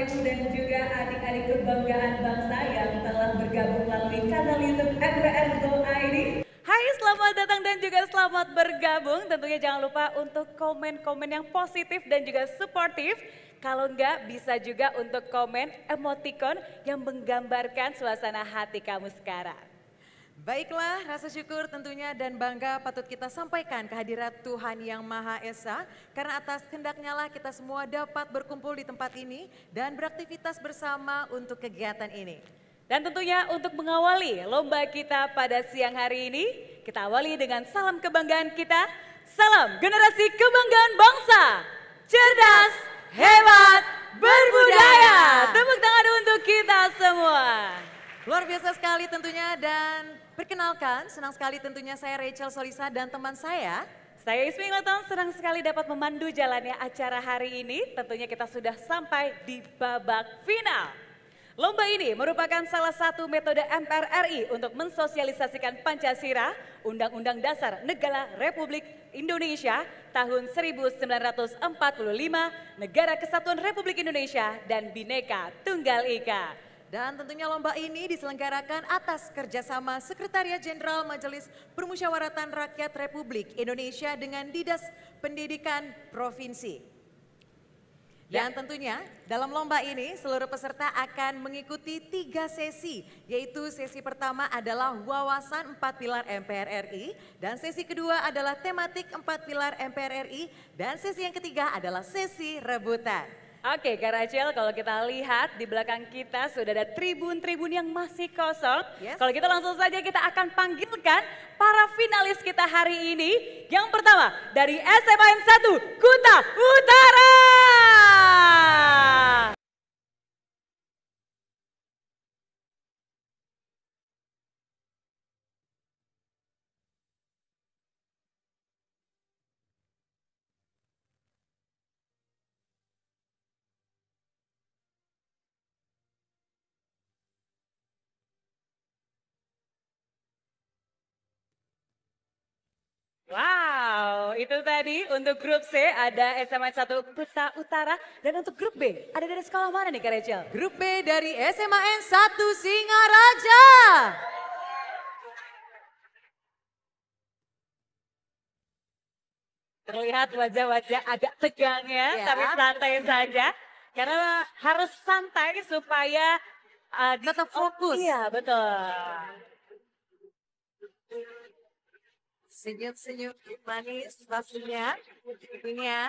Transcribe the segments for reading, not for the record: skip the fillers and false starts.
Ibu dan juga adik-adik kebanggaan bangsa yang telah bergabung melalui kanal YouTube MPR Go ID. Hai, selamat datang dan juga selamat bergabung. Tentunya jangan lupa untuk komen-komen yang positif dan juga suportif. Kalau enggak bisa juga untuk komen emoticon yang menggambarkan suasana hati kamu sekarang. Baiklah, rasa syukur tentunya dan bangga patut kita sampaikan kehadirat Tuhan Yang Maha Esa. Karena atas kehendaknya lah kita semua dapat berkumpul di tempat ini dan beraktivitas bersama untuk kegiatan ini. Dan tentunya untuk mengawali lomba kita pada siang hari ini, kita awali dengan salam kebanggaan kita. Salam generasi kebanggaan bangsa, cerdas, hebat, berbudaya. Tepuk tangan untuk kita semua. Luar biasa sekali tentunya dan perkenalkan senang sekali tentunya saya Rachel Solisa dan teman saya. Saya Ismi Ngotong, senang sekali dapat memandu jalannya acara hari ini. Tentunya kita sudah sampai di babak final. Lomba ini merupakan salah satu metode MPR RI untuk mensosialisasikan Pancasila, Undang-Undang Dasar Negara Republik Indonesia tahun 1945, Negara Kesatuan Republik Indonesia, dan Bhinneka Tunggal Ika. Dan tentunya lomba ini diselenggarakan atas kerjasama Sekretariat Jenderal Majelis Permusyawaratan Rakyat Republik Indonesia dengan Dinas Pendidikan Provinsi. Dan tentunya dalam lomba ini seluruh peserta akan mengikuti 3 sesi, yaitu sesi pertama adalah wawasan 4 pilar MPR RI, dan sesi kedua adalah tematik 4 pilar MPR RI, dan sesi yang ketiga adalah sesi rebutan. Oke Kak Rachel, kalau kita lihat di belakang kita sudah ada tribun-tribun yang masih kosong. Yes. Kalau gitu langsung saja kita akan panggilkan para finalis kita hari ini. Yang pertama dari SMAN 1 Kuta Utara. Wow, itu tadi untuk grup C ada SMA 1 Kuta Utara, dan untuk grup B ada dari sekolah mana nih Kak Rachel? Grup B dari SMAN 1 Singaraja. Terlihat wajah-wajah agak tegang ya, tapi santai saja. Karena harus santai supaya tetap fokus. Iya, betul. Senyum-senyum manis pastinya. Ini ya.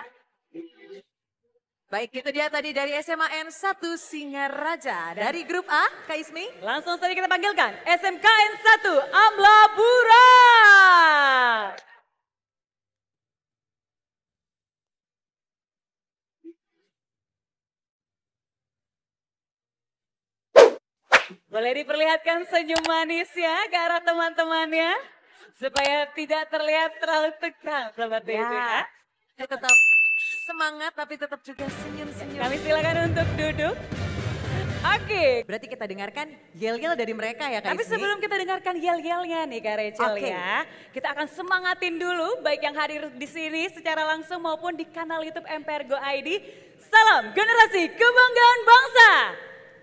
Baik, itu dia tadi dari SMAN 1 Singaraja. Dari grup A, Kak Ismi. Langsung saja kita panggilkan SMKN 1 Amlapura. Boleh diperlihatkan senyum manisnya ke arah teman-temannya, supaya tidak terlihat terlalu tegang seperti itu ya. Tetap semangat tapi tetap juga senyum-senyum. Kami silakan untuk duduk. Oke. Berarti kita dengarkan yel-yel dari mereka ya Kak Tapi Ismi? sebelum kita dengarkan yel-yelnya nih Kak Rachel ya, kita akan semangatin dulu baik yang hadir di sini secara langsung maupun di kanal YouTube MPR Go ID. Salam generasi kebanggaan bangsa,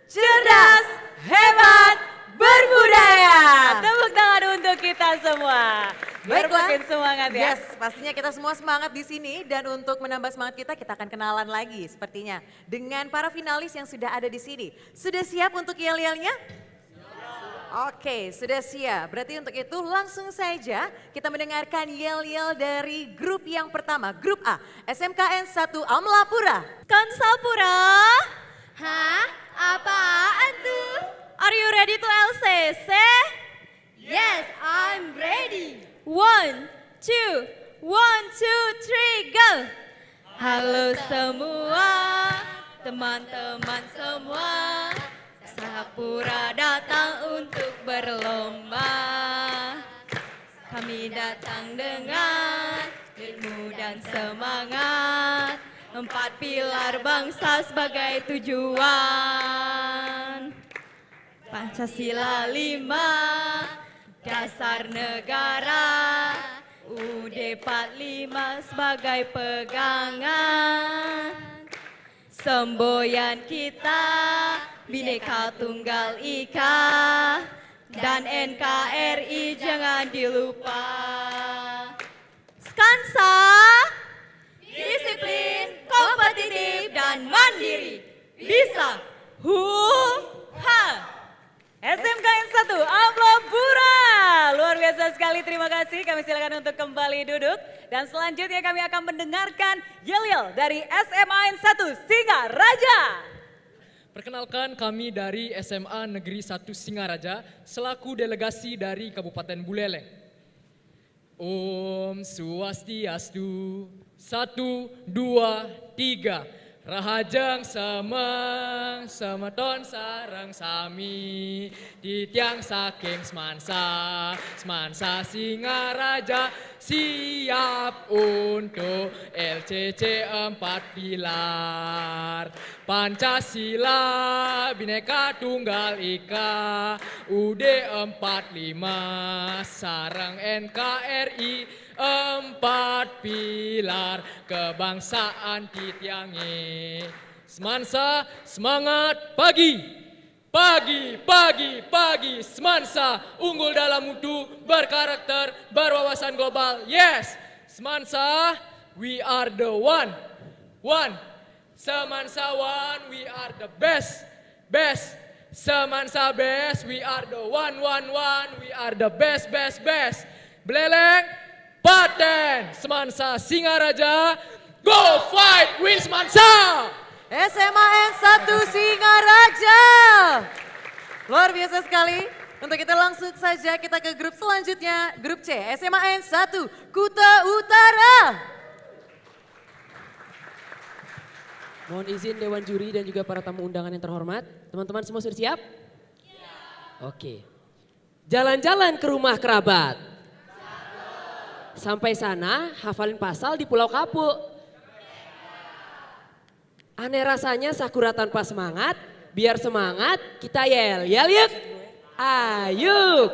cerdas, hebat, berbudaya. Tepuk tangan untuk kita semua. Biar Baiklah. makin semangat ya. Yes, pastinya kita semua semangat di sini dan untuk menambah semangat kita akan kenalan lagi sepertinya dengan para finalis yang sudah ada di sini. Sudah siap untuk yel-yelnya? Oke, sudah siap. Berarti untuk itu langsung saja kita mendengarkan yel-yel dari grup yang pertama, grup A, SMKN 1 Amlapura. Konsalpura? Hah? Apaan tuh? Are you ready to LCC? Yes, I'm ready. 1, 2, 1, 2, 3, go! Halo semua, teman-teman semua, Sapura datang untuk berlomba. Kami datang dengan ilmu dan semangat, 4 pilar bangsa sebagai tujuan. Pancasila 5, dasar negara, UUD 45 sebagai pegangan. semboyan kita, Bhinneka Tunggal Ika, dan NKRI jangan dilupa. Skansa, disiplin, kompetitif, dan mandiri. Bisa, ha. SMKN 1 amplop Pura. Luar biasa sekali, terima kasih. Kami silakan untuk kembali duduk. Dan selanjutnya kami akan mendengarkan yel-yel dari SMAN 1 Singaraja. Perkenalkan, kami dari SMA Negeri 1 Singaraja selaku delegasi dari Kabupaten Buleleng. Om Swastiastu, 1, 2, 3. Rahajeng semeng, semeton sareng sami, titiang saking semansa, semansa Singaraja siap untuk LCC 4 pilar. Pancasila, Bhinneka Tunggal Ika, UD 45, sareng NKRI 4 pilar kebangsaan titiange. Semansa semangat pagi, pagi, pagi, pagi. Semansa unggul dalam mutu, berkarakter, berwawasan global. Yes, Semansa, we are the one. Semansa one, we are the best. Semansa best, we are the one. We are the best. Buleleng, Paten, Semansa Singaraja, go fight with Semansa! SMAN 1 Singaraja. Luar biasa sekali. Untuk itu langsung saja kita ke grup selanjutnya, grup C, SMAN 1 Kuta Utara. Mohon izin Dewan Juri dan juga para tamu undangan yang terhormat. Teman-teman semua sudah siap? Ya. Oke. Jalan-jalan ke rumah kerabat. Sampai sana hafalin pasal di Pulau Kapuk. Aneh rasanya sakura tanpa semangat, biar semangat kita yel yuk. Ayo,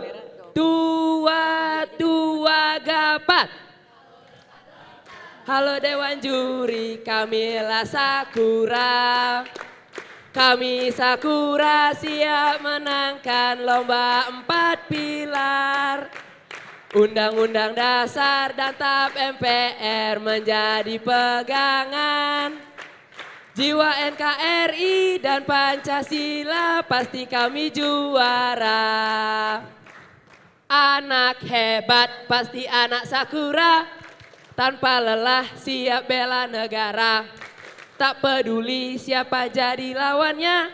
tua gapat. Halo Dewan Juri, kamilah Sakura. Kami Sakura siap menangkan lomba 4 pilar. Undang-undang dasar dan TAP MPR menjadi pegangan. Jiwa NKRI dan Pancasila pasti kami juara. Anak hebat pasti anak Sakura, tanpa lelah siap bela negara. Tak peduli siapa jadi lawannya,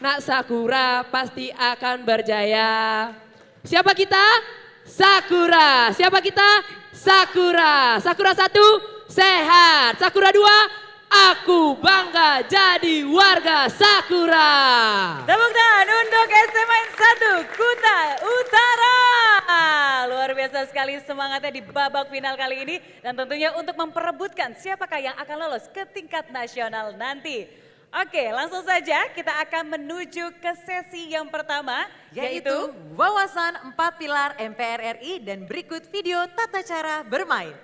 Nak Sakura pasti akan berjaya. Siapa kita? Sakura. Siapa kita? Sakura. Sakura 1 sehat. Sakura 2 aku bangga jadi warga Sakura. Tepuk tangan untuk SMAN 1 Kuta Utara. Luar biasa sekali semangatnya di babak final kali ini. Dan tentunya untuk memperebutkan siapakah yang akan lolos ke tingkat nasional nanti. Oke, langsung saja kita akan menuju ke sesi yang pertama, Yaitu wawasan 4 pilar MPR RI dan berikut video tata cara bermain.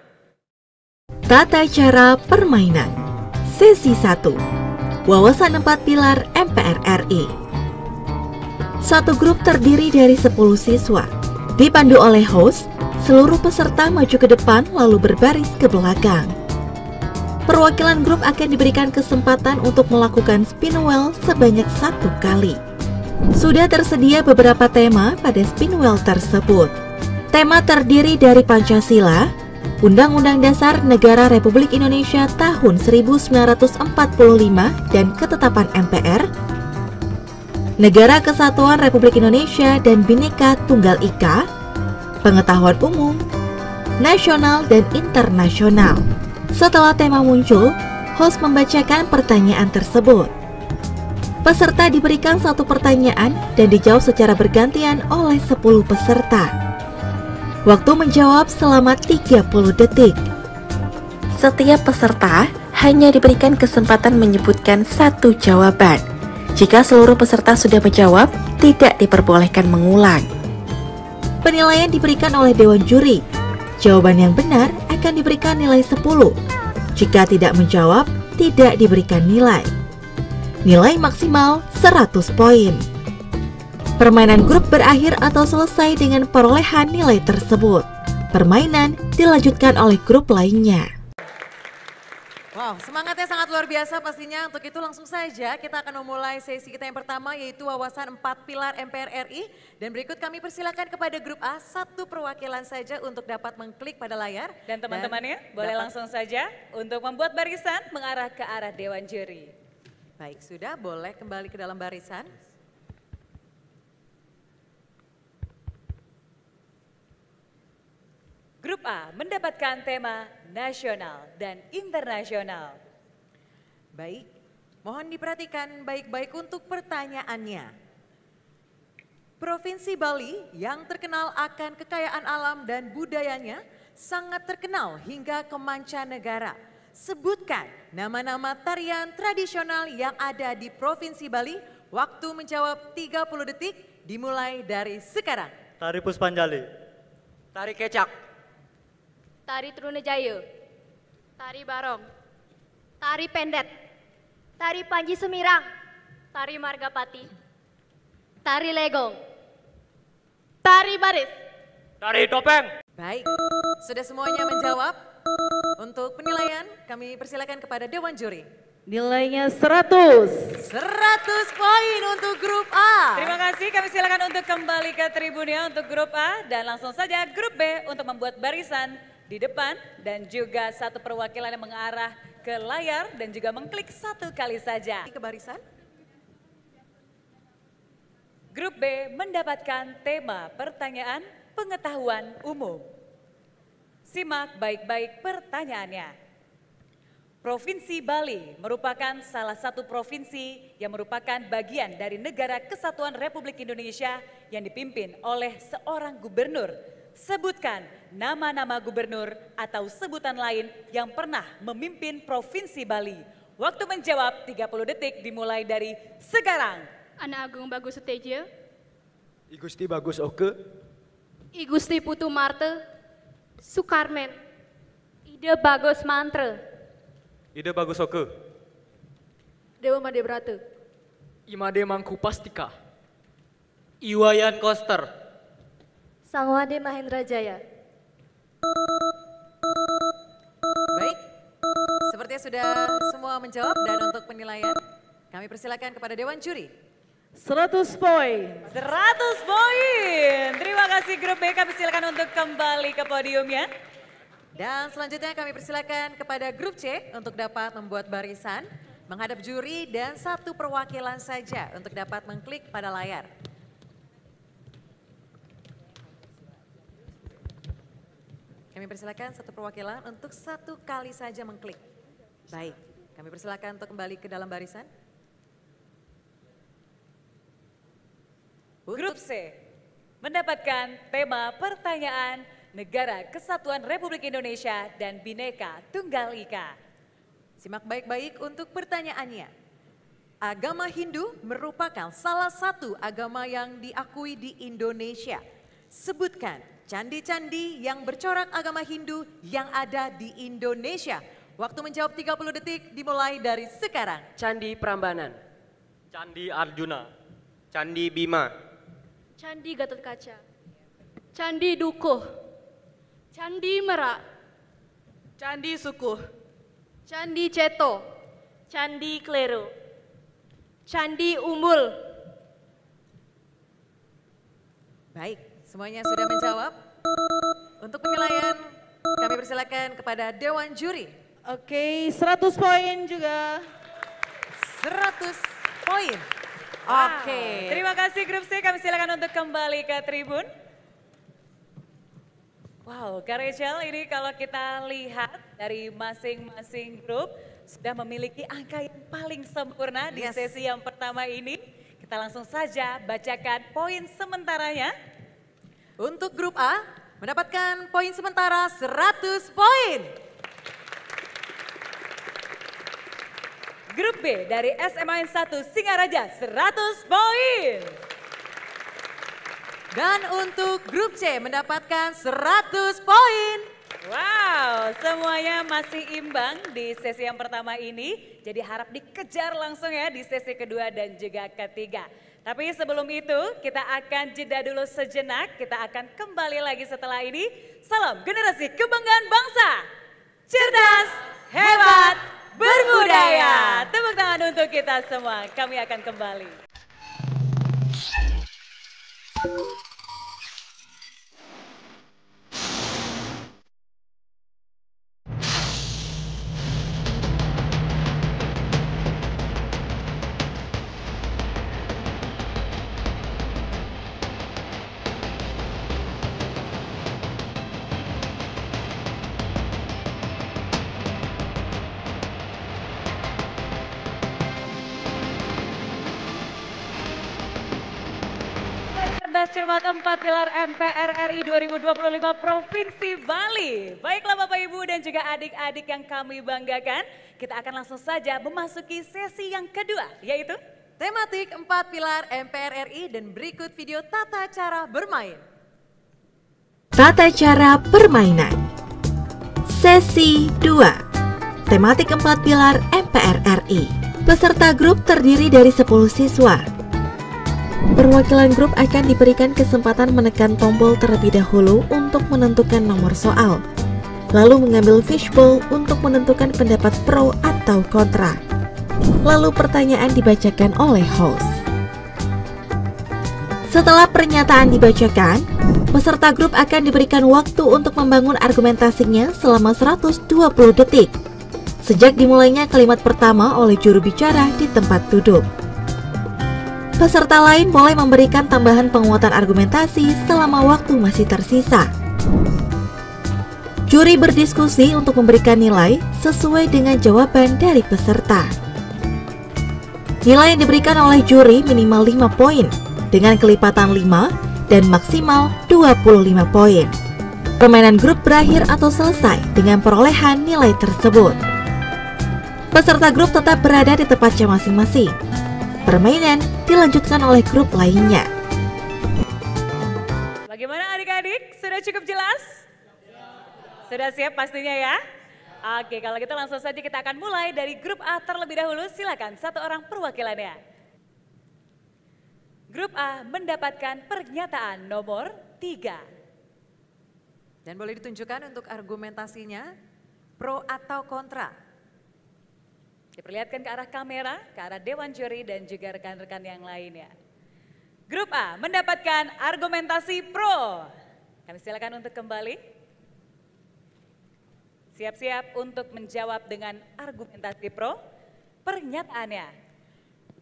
Tata cara permainan. Sesi 1. Wawasan 4 pilar MPR RI. Satu grup terdiri dari 10 siswa. Dipandu oleh host, seluruh peserta maju ke depan lalu berbaris ke belakang. Perwakilan grup akan diberikan kesempatan untuk melakukan spin wheel sebanyak 1 kali. Sudah tersedia beberapa tema pada spin wheel tersebut. Tema terdiri dari Pancasila, Undang-Undang Dasar Negara Republik Indonesia tahun 1945 dan Ketetapan MPR, Negara Kesatuan Republik Indonesia dan Bhinneka Tunggal Ika, Pengetahuan Umum, Nasional dan Internasional. Setelah tema muncul, host membacakan pertanyaan tersebut. Peserta diberikan 1 pertanyaan dan dijawab secara bergantian oleh 10 peserta. Waktu menjawab selama 30 detik. Setiap peserta hanya diberikan kesempatan menyebutkan 1 jawaban. Jika seluruh peserta sudah menjawab, tidak diperbolehkan mengulang. Penilaian diberikan oleh Dewan Juri. Jawaban yang benar akan diberikan nilai 10. Jika tidak menjawab, tidak diberikan nilai. nilai maksimal 100 poin. Permainan grup berakhir atau selesai dengan perolehan nilai tersebut. Permainan dilanjutkan oleh grup lainnya. Wow, semangatnya sangat luar biasa pastinya. Untuk itu langsung saja kita akan memulai sesi kita yang pertama, yaitu wawasan 4 pilar MPR RI. Dan berikut kami persilakan kepada grup A, 1 perwakilan saja untuk dapat mengklik pada layar. Dan teman-temannya boleh langsung saja untuk membuat barisan mengarah ke arah Dewan Juri. Baik, sudah boleh kembali ke dalam barisan. Grup A mendapatkan tema nasional dan internasional. Baik, mohon diperhatikan baik-baik untuk pertanyaannya. Provinsi Bali yang terkenal akan kekayaan alam dan budayanya sangat terkenal hingga ke mancanegara. Sebutkan nama-nama tarian tradisional yang ada di Provinsi Bali. Waktu menjawab 30 detik dimulai dari sekarang. Tari Puspanjali. Tari kecak. Tari Trunajaya, Tari Barong, Tari Pendet, Tari Panji Semirang, Tari Margapati, Tari Legong, Tari Baris, Tari Topeng. Baik, sudah semuanya menjawab. Untuk penilaian kami persilakan kepada Dewan Juri. Nilainya 100. 100 poin untuk grup A. Terima kasih, kami silakan untuk kembali ke tribunnya untuk grup A. Dan langsung saja grup B untuk membuat barisan di depan dan juga 1 perwakilan yang mengarah ke layar dan juga mengklik 1 kali saja. Ke barisan. Grup B mendapatkan tema pertanyaan pengetahuan umum. Simak baik-baik pertanyaannya. Provinsi Bali merupakan salah satu provinsi yang merupakan bagian dari Negara Kesatuan Republik Indonesia yang dipimpin oleh seorang gubernur. Sebutkan nama-nama gubernur atau sebutan lain yang pernah memimpin Provinsi Bali. Waktu menjawab 30 detik dimulai dari sekarang. Ana Agung Bagus Suteja, I Gusti Bagus Oke, I Gusti Putu Marte, Sukarmen, Ide Bagus Mantre, Ide Bagus Oke. Dewa Madebrata, Imade Mangku Pastika, Iwayan Koster. Sangwade Mahendra Jaya. Baik, sepertinya sudah semua menjawab dan untuk penilaian kami persilakan kepada Dewan Juri. 100 poin. 100 poin. Terima kasih grup B, kami silakan untuk kembali ke podiumnya. Dan selanjutnya kami persilakan kepada grup C untuk dapat membuat barisan, menghadap juri dan 1 perwakilan saja untuk dapat mengklik pada layar. Kami persilakan 1 perwakilan untuk 1 kali saja mengklik. Baik, kami persilakan untuk kembali ke dalam barisan. Grup C mendapatkan tema pertanyaan Negara Kesatuan Republik Indonesia dan Bhinneka Tunggal Ika. Simak baik-baik untuk pertanyaannya. Agama Hindu merupakan salah satu agama yang diakui di Indonesia. Sebutkan candi-candi yang bercorak agama Hindu yang ada di Indonesia. Waktu menjawab 30 detik dimulai dari sekarang. Candi Prambanan. Candi Arjuna. Candi Bima. Candi Gatotkaca, Candi Dukuh, Candi Merak, Candi Sukuh, Candi Ceto, Candi Klero, Candi Umbul. Baik, semuanya sudah menjawab. Untuk penilaian kami persilakan kepada Dewan Juri. Oke, 100 poin juga. 100 poin. Oke. Terima kasih grup C, kami silakan untuk kembali ke tribun. Wow, Kak Rachel, ini kalau kita lihat dari masing-masing grup sudah memiliki angka yang paling sempurna di sesi yang pertama ini. Kita langsung saja bacakan poin sementaranya. Untuk grup A mendapatkan poin sementara 100 poin. Grup B dari SMA 1 Singaraja 100 poin. Dan untuk grup C mendapatkan 100 poin. Wow, semuanya masih imbang di sesi yang pertama ini. Jadi harap dikejar langsung ya di sesi kedua dan juga ketiga. Tapi sebelum itu kita akan jeda dulu sejenak. Kita akan kembali lagi setelah ini. Salam generasi kebanggaan bangsa. Cerdas, hebat, berbudaya. Tepuk tangan untuk kita semua. Kami akan kembali. Cerdas Cermat 4 Pilar MPR RI 2025 Provinsi Bali. Baiklah Bapak Ibu dan juga adik-adik yang kami banggakan, kita akan langsung saja memasuki sesi yang kedua, yaitu Tematik 4 Pilar MPR RI dan berikut video tata cara bermain. Tata cara permainan. Sesi 2. Tematik 4 Pilar MPR RI. Peserta grup terdiri dari 10 siswa. Perwakilan grup akan diberikan kesempatan menekan tombol terlebih dahulu untuk menentukan nomor soal, lalu mengambil fishbowl untuk menentukan pendapat pro atau kontra. Lalu pertanyaan dibacakan oleh host. Setelah pernyataan dibacakan, peserta grup akan diberikan waktu untuk membangun argumentasinya selama 120 detik, sejak dimulainya kalimat pertama oleh juru bicara di tempat duduk. Peserta lain boleh memberikan tambahan penguatan argumentasi selama waktu masih tersisa. Juri berdiskusi untuk memberikan nilai sesuai dengan jawaban dari peserta. Nilai yang diberikan oleh juri minimal 5 poin dengan kelipatan 5 dan maksimal 25 poin. Permainan grup berakhir atau selesai dengan perolehan nilai tersebut. Peserta grup tetap berada di tempatnya masing-masing. Permainan dilanjutkan oleh grup lainnya. bagaimana adik-adik? Sudah cukup jelas? Sudah siap pastinya ya? Oke, kalau gitu langsung saja kita akan mulai dari grup A terlebih dahulu. Silakan satu orang perwakilannya. Grup A mendapatkan pernyataan nomor 3. Dan boleh ditunjukkan untuk argumentasinya, pro atau kontra. Diperlihatkan ke arah kamera, ke arah dewan juri dan juga rekan-rekan yang lainnya. Grup A mendapatkan argumentasi pro. Kami silakan untuk kembali. Siap-siap untuk menjawab dengan argumentasi pro. Pernyataannya.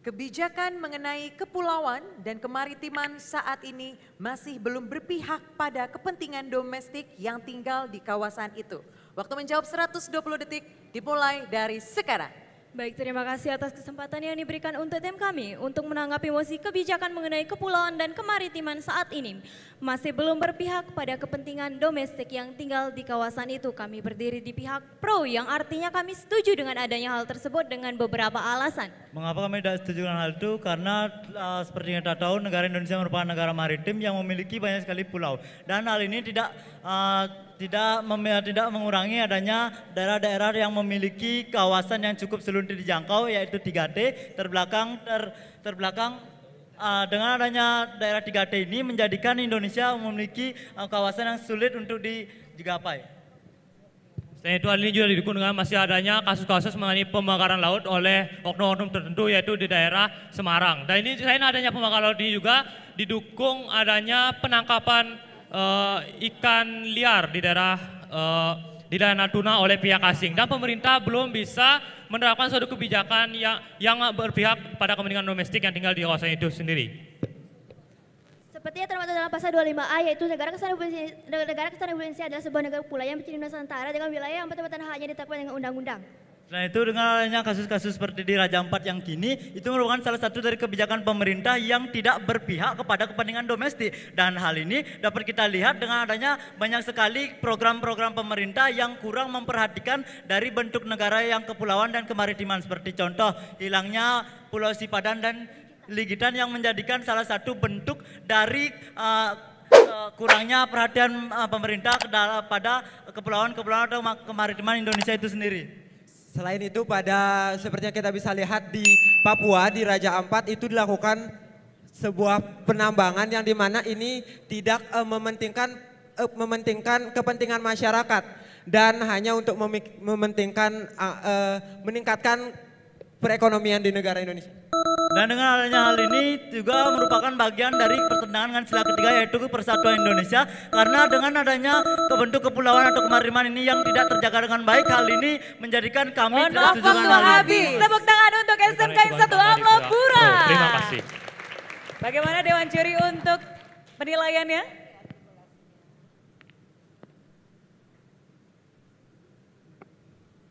Kebijakan mengenai kepulauan dan kemaritiman saat ini masih belum berpihak pada kepentingan domestik yang tinggal di kawasan itu. Waktu menjawab 120 detik dimulai dari sekarang. Baik, terima kasih atas kesempatan yang diberikan untuk tim kami untuk menanggapi mosi kebijakan mengenai kepulauan dan kemaritiman saat ini masih belum berpihak pada kepentingan domestik yang tinggal di kawasan itu. Kami berdiri di pihak pro, yang artinya kami setuju dengan adanya hal tersebut dengan beberapa alasan. Mengapa kami tidak setuju dengan hal itu? Karena seperti kita tahu, negara Indonesia merupakan negara maritim yang memiliki banyak sekali pulau, dan hal ini tidak mengurangi adanya daerah-daerah yang memiliki kawasan yang cukup sulit dijangkau, yaitu 3T. Terbelakang dengan adanya daerah 3T ini menjadikan Indonesia memiliki kawasan yang sulit untuk digapai. Selain itu, hal ini juga didukung dengan masih adanya kasus-kasus mengenai pembakaran laut oleh oknum-oknum tertentu, yaitu di daerah Semarang. Dan ini selain adanya pembakaran laut ini juga didukung adanya penangkapan ikan liar di daerah Natuna oleh pihak asing, dan pemerintah belum bisa menerapkan suatu kebijakan yang berpihak pada kepentingan domestik yang tinggal di kawasan itu sendiri. Sepertinya termaktub dalam pasal 25A, yaitu negara kesatuan Republik Indonesia adalah sebuah negara kepulauan yang berdiri di Nusantara dengan wilayah yang betul-betul haknya ditetapkan dengan undang-undang. Selain itu, dengan adanya kasus-kasus seperti di Raja Ampat yang kini, itu merupakan salah satu dari kebijakan pemerintah yang tidak berpihak kepada kepentingan domestik. Dan hal ini dapat kita lihat dengan adanya banyak sekali program-program pemerintah yang kurang memperhatikan dari bentuk negara yang kepulauan dan kemaritiman. Seperti contoh, hilangnya Pulau Sipadan dan Ligitan yang menjadikan salah satu bentuk dari kurangnya perhatian pemerintah pada kepulauan-kepulauan atau kemaritiman Indonesia itu sendiri. Selain itu seperti yang kita bisa lihat di Papua, di Raja Ampat itu dilakukan sebuah penambangan yang dimana ini tidak mementingkan kepentingan masyarakat dan hanya untuk meningkatkan perekonomian di negara Indonesia. Dan dengan adanya hal ini juga merupakan bagian dari pertentangan sila ketiga yaitu Persatuan Indonesia, karena dengan adanya bentuk kepulauan atau kemaritiman ini yang tidak terjaga dengan baik, hal ini menjadikan kami tidak setuju dengan hal ini. Tepuk tangan untuk SMK 1 Amlopura. Terima kasih. Bagaimana Dewan Juri untuk penilaiannya?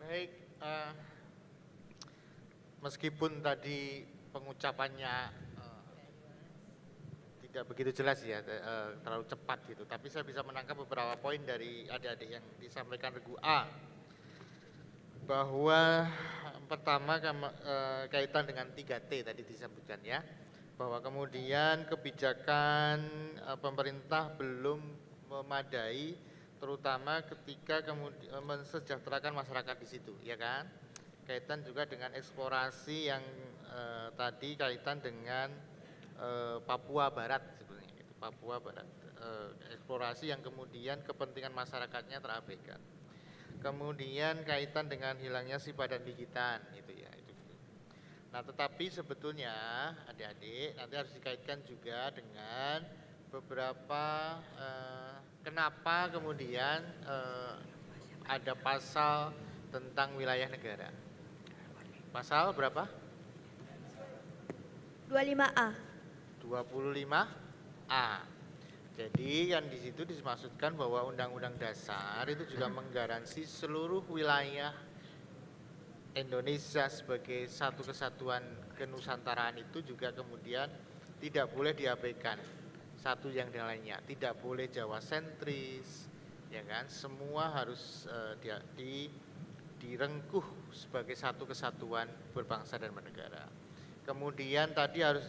Baik, meskipun tadi pengucapannya tidak begitu jelas ya, terlalu cepat gitu, tapi saya bisa menangkap beberapa poin dari adik-adik yang disampaikan regu A, bahwa pertama kaitan dengan 3T tadi disebutkan ya, bahwa kemudian kebijakan pemerintah belum memadai, terutama ketika kemudian mensejahterakan masyarakat di situ, ya kan? Kaitan juga dengan eksplorasi yang tadi kaitan dengan Papua Barat sebetulnya, gitu. Papua Barat, eksplorasi yang kemudian kepentingan masyarakatnya terabaikan. Kemudian kaitan dengan hilangnya sifat dan digitan, gitu ya. Itu. Nah, tetapi sebetulnya adik-adik nanti harus dikaitkan juga dengan beberapa kenapa kemudian ada pasal tentang wilayah negara. Pasal berapa? 25A. 25A. Jadi yang di situ dimaksudkan bahwa Undang-Undang Dasar itu juga menggaransi seluruh wilayah Indonesia sebagai satu kesatuan kenusantaraan itu juga kemudian tidak boleh diabaikan satu yang lainnya, tidak boleh Jawa sentris, ya kan? Semua harus direngkuh sebagai satu kesatuan berbangsa dan bernegara. Kemudian tadi harus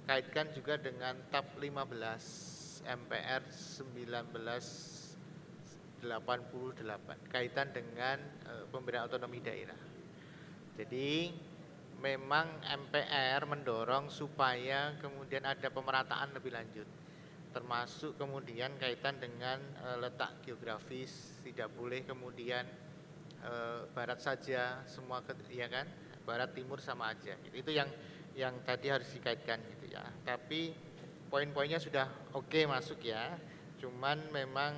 dikaitkan juga dengan TAP 15 MPR 1988 kaitan dengan pemberian otonomi daerah. Jadi memang MPR mendorong supaya kemudian ada pemerataan lebih lanjut, termasuk kemudian kaitan dengan letak geografis, tidak boleh kemudian barat saja semua, ya kan, barat timur sama aja. Itu yang tadi harus dikaitkan gitu ya. Tapi poin-poinnya sudah oke masuk ya. Cuman memang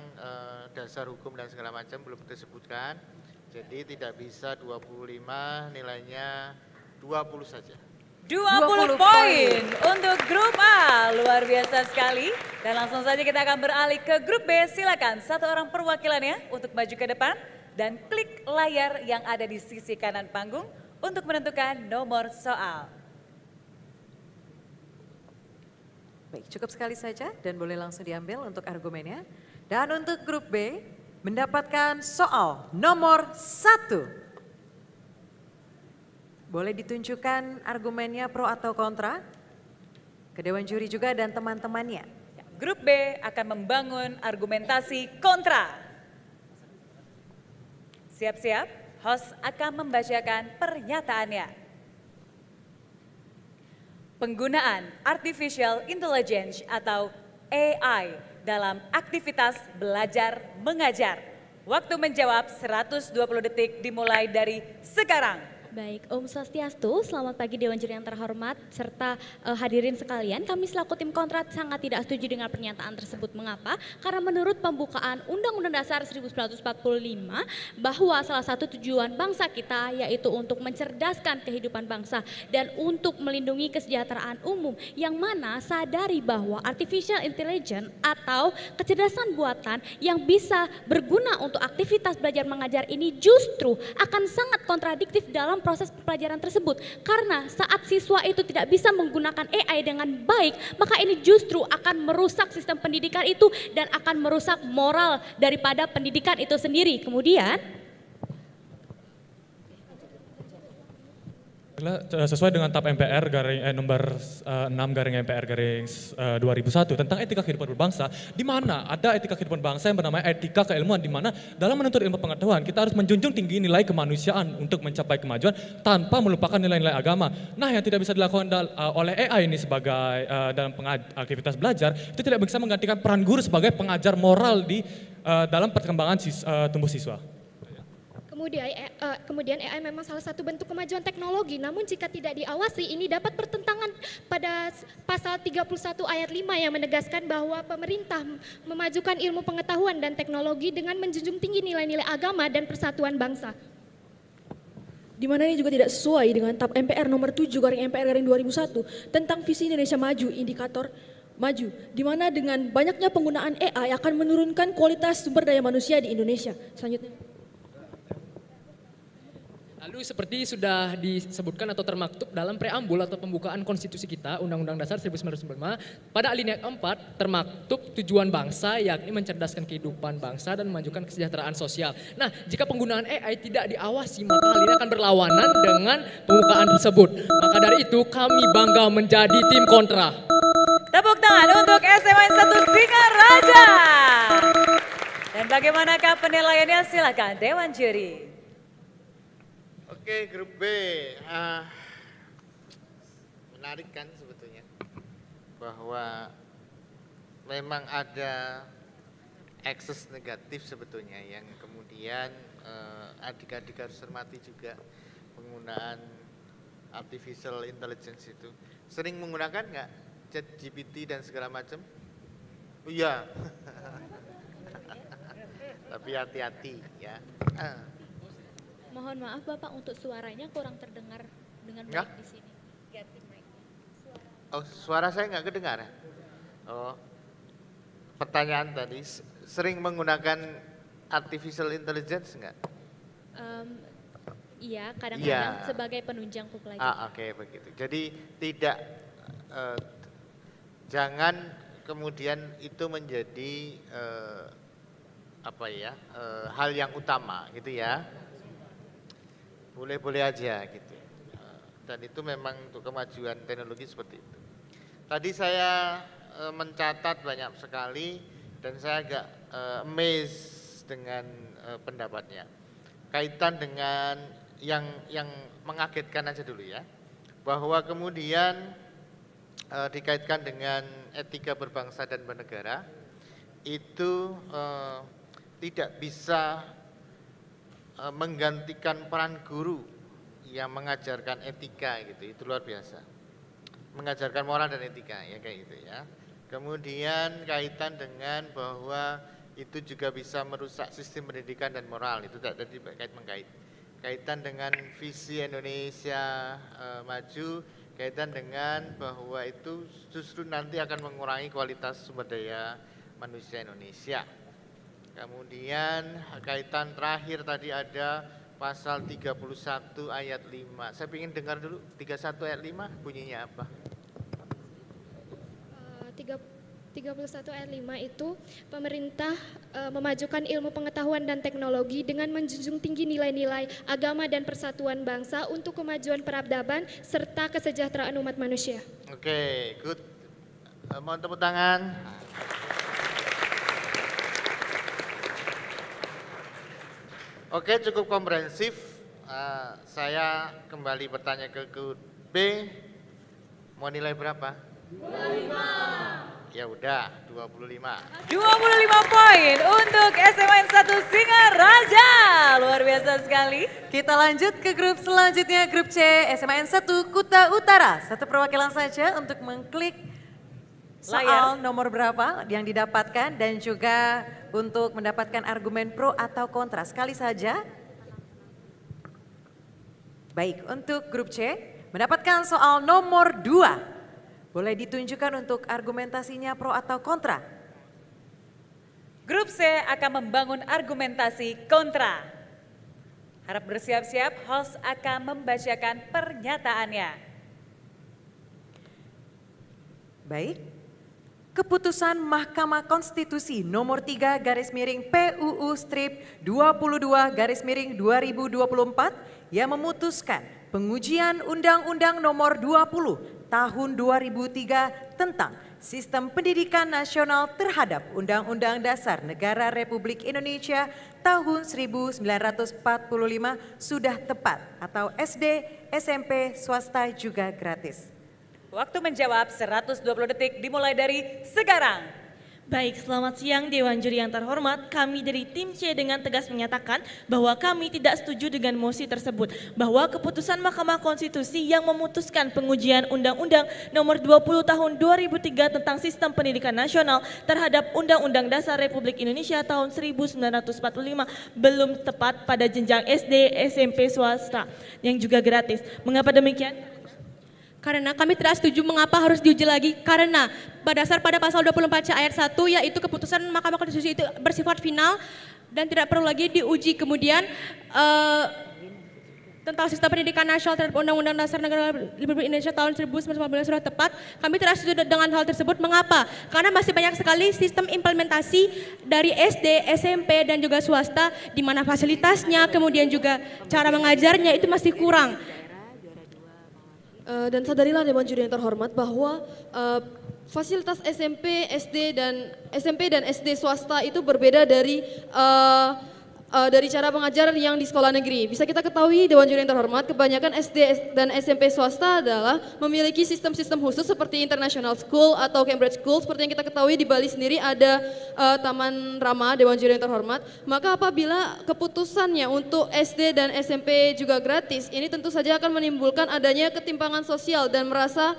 dasar hukum dan segala macam belum disebutkan. Jadi tidak bisa 25, nilainya 20 saja. 20 poin untuk grup A, luar biasa sekali. Dan langsung saja kita akan beralih ke grup B. Silakan satu orang perwakilannya untuk maju ke depan dan klik layar yang ada di sisi kanan panggung untuk menentukan nomor soal. Baik, cukup sekali saja dan boleh langsung diambil untuk argumennya. Dan untuk grup B mendapatkan soal nomor 1. Boleh ditunjukkan argumennya pro atau kontra ke Dewan Juri juga dan teman-temannya. Grup B akan membangun argumentasi kontra. Siap-siap, host akan membacakan pernyataannya. Penggunaan Artificial Intelligence atau AI dalam aktivitas belajar mengajar. Waktu menjawab 120 detik dimulai dari sekarang. Baik, Om Swastiastu, selamat pagi Dewan Juri yang terhormat, serta hadirin sekalian. Kami selaku tim kontra sangat tidak setuju dengan pernyataan tersebut. Mengapa? Karena menurut pembukaan Undang-Undang Dasar 1945, bahwa salah satu tujuan bangsa kita yaitu untuk mencerdaskan kehidupan bangsa dan untuk melindungi kesejahteraan umum, yang mana sadari bahwa artificial intelligence atau kecerdasan buatan yang bisa berguna untuk aktivitas belajar mengajar ini justru akan sangat kontradiktif dalam proses pelajaran tersebut, karena saat siswa itu tidak bisa menggunakan AI dengan baik, maka ini justru akan merusak sistem pendidikan itu dan akan merusak moral daripada pendidikan itu sendiri. Kemudian sesuai dengan TAP MPR nomor 6/MPR/2001 tentang etika kehidupan berbangsa, di mana ada etika kehidupan bangsa yang bernama etika keilmuan, di mana dalam menuntut ilmu pengetahuan kita harus menjunjung tinggi nilai kemanusiaan untuk mencapai kemajuan tanpa melupakan nilai-nilai agama. Nah, yang tidak bisa dilakukan oleh AI ini sebagai dalam aktivitas belajar, itu tidak bisa menggantikan peran guru sebagai pengajar moral di dalam perkembangan tumbuh siswa. Kemudian AI memang salah satu bentuk kemajuan teknologi, namun jika tidak diawasi ini dapat bertentangan pada pasal 31 ayat 5 yang menegaskan bahwa pemerintah memajukan ilmu pengetahuan dan teknologi dengan menjunjung tinggi nilai-nilai agama dan persatuan bangsa. Di mana ini juga tidak sesuai dengan TAP MPR nomor 7/MPR/2001 tentang visi Indonesia Maju, indikator maju, di mana dengan banyaknya penggunaan AI akan menurunkan kualitas sumber daya manusia di Indonesia. Selanjutnya. Lalu seperti sudah disebutkan atau termaktub dalam preambul atau pembukaan konstitusi kita, Undang-Undang Dasar 1945, pada alinea 4 termaktub tujuan bangsa yakni mencerdaskan kehidupan bangsa dan memajukan kesejahteraan sosial. Nah, jika penggunaan AI tidak diawasi, maka hal ini akan berlawanan dengan pembukaan tersebut. Maka dari itu kami bangga menjadi tim kontra. Tepuk tangan untuk SMA 1 Singaraja. Dan bagaimanakah penilaiannya? Silakan Dewan Juri. Oke, grup B. Menarik kan sebetulnya bahwa memang ada ekses negatif sebetulnya yang kemudian adik-adik harus cermati juga penggunaan artificial intelligence itu. Sering menggunakan nggak ChatGPT dan segala macam? Oh, iya. Tapi hati-hati ya. Mohon maaf Bapak, untuk suaranya kurang terdengar dengan baik di sini. Oh, suara saya nggak kedengar? Oh, pertanyaan tadi, sering menggunakan artificial intelligence nggak? Iya, kadang-kadang sebagai penunjang pembelajaran. Oke, begitu. Jadi tidak, jangan kemudian itu menjadi hal yang utama gitu ya. Boleh-boleh aja gitu. Dan itu memang untuk kemajuan teknologi seperti itu. Tadi saya mencatat banyak sekali dan saya agak amazed dengan pendapatnya. Kaitan dengan yang mengagetkan aja dulu ya. Bahwa kemudian dikaitkan dengan etika berbangsa dan bernegara itu tidak bisa menggantikan peran guru yang mengajarkan etika gitu, itu luar biasa. Mengajarkan moral dan etika ya kayak gitu ya. Kemudian kaitan dengan bahwa itu juga bisa merusak sistem pendidikan dan moral, itu tadi mengkait. Kaitan dengan visi Indonesia maju, kaitan dengan bahwa itu justru nanti akan mengurangi kualitas sumber daya manusia Indonesia. Kemudian kaitan terakhir tadi ada pasal 31 ayat 5. Saya ingin dengar dulu 31 ayat 5 bunyinya apa? 31 ayat 5 itu pemerintah memajukan ilmu pengetahuan dan teknologi dengan menjunjung tinggi nilai-nilai agama dan persatuan bangsa untuk kemajuan peradaban serta kesejahteraan umat manusia. Oke, good. Mohon tepuk tangan. Oke, cukup komprehensif. Saya kembali bertanya ke grup B. Mau nilai berapa? 25. Ya udah, 25. 25 poin untuk SMA 1 Singaraja. Luar biasa sekali. Kita lanjut ke grup selanjutnya, grup C, SMA 1 Kuta Utara. Satu perwakilan saja untuk mengklik soal nomor berapa yang didapatkan dan juga untuk mendapatkan argumen pro atau kontra. Sekali saja. Baik, untuk grup C mendapatkan soal nomor 2. Boleh ditunjukkan untuk argumentasinya pro atau kontra. Grup C akan membangun argumentasi kontra. Harap bersiap-siap, host akan membacakan pernyataannya. Baik. Keputusan Mahkamah Konstitusi nomor 3/PUU strip 22/2024 yang memutuskan pengujian Undang-Undang Nomor 20 Tahun 2003 tentang Sistem Pendidikan Nasional terhadap Undang-Undang Dasar Negara Republik Indonesia tahun 1945 sudah tepat atau SD, SMP, swasta juga gratis. Waktu menjawab 120 detik dimulai dari sekarang. Baik, selamat siang Dewan Juri yang terhormat. Kami dari tim C dengan tegas menyatakan bahwa kami tidak setuju dengan mosi tersebut. Bahwa keputusan Mahkamah Konstitusi yang memutuskan pengujian Undang-Undang Nomor 20 Tahun 2003 tentang Sistem Pendidikan Nasional terhadap Undang-Undang Dasar Republik Indonesia tahun 1945 belum tepat pada jenjang SD, SMP, swasta yang juga gratis. Mengapa demikian? Karena kami tidak setuju mengapa harus diuji lagi, karena berdasar pada pasal 24C ayat 1 yaitu keputusan Mahkamah Konstitusi itu bersifat final dan tidak perlu lagi diuji. Kemudian tentang sistem pendidikan nasional terhadap Undang-Undang Dasar Negara Republik Indonesia tahun 1945 sudah tepat, kami tidak setuju dengan hal tersebut. Mengapa? Karena masih banyak sekali sistem implementasi dari SD, SMP dan juga swasta di mana fasilitasnya kemudian juga cara mengajarnya itu masih kurang. Dan sadarilah Dewan Juri yang terhormat bahwa fasilitas SMP, SMP dan SD swasta itu berbeda dari cara mengajar yang di sekolah negeri. Bisa kita ketahui Dewan Juri yang terhormat, kebanyakan SD dan SMP swasta adalah memiliki sistem-sistem khusus seperti International School atau Cambridge School. Seperti yang kita ketahui di Bali sendiri ada Taman Rama, Dewan Juri yang terhormat. Maka apabila keputusannya untuk SD dan SMP juga gratis, ini tentu saja akan menimbulkan adanya ketimpangan sosial dan merasa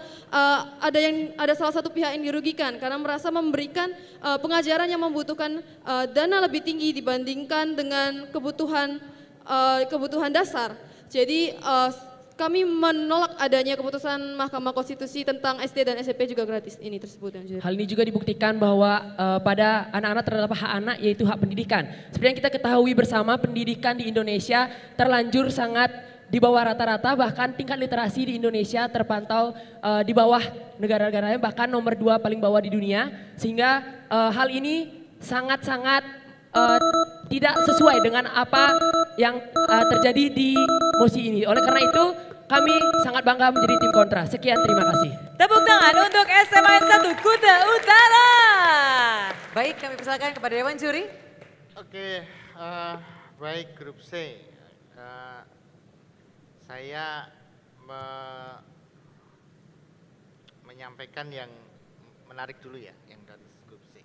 ada salah satu pihak yang dirugikan karena merasa memberikan pengajaran yang membutuhkan dana lebih tinggi dibandingkan dengan kebutuhan dasar. Jadi kami menolak adanya keputusan Mahkamah Konstitusi tentang SD dan SMP juga gratis ini tersebut. Hal ini juga dibuktikan bahwa pada anak-anak terdapat hak anak yaitu hak pendidikan. Seperti yang kita ketahui bersama, pendidikan di Indonesia terlanjur sangat di bawah rata-rata, bahkan tingkat literasi di Indonesia terpantau di bawah negara-negara lain, bahkan nomor 2 paling bawah di dunia. Sehingga hal ini sangat-sangat tidak sesuai dengan apa yang terjadi di mosi ini. Oleh karena itu kami sangat bangga menjadi tim kontra. Sekian, terima kasih. Tepuk tangan untuk SMA 1 Kuta Utara. Baik, kami persilakan kepada Dewan Juri. Oke, baik grup C. Saya menyampaikan yang menarik dulu ya, yang dari grup C.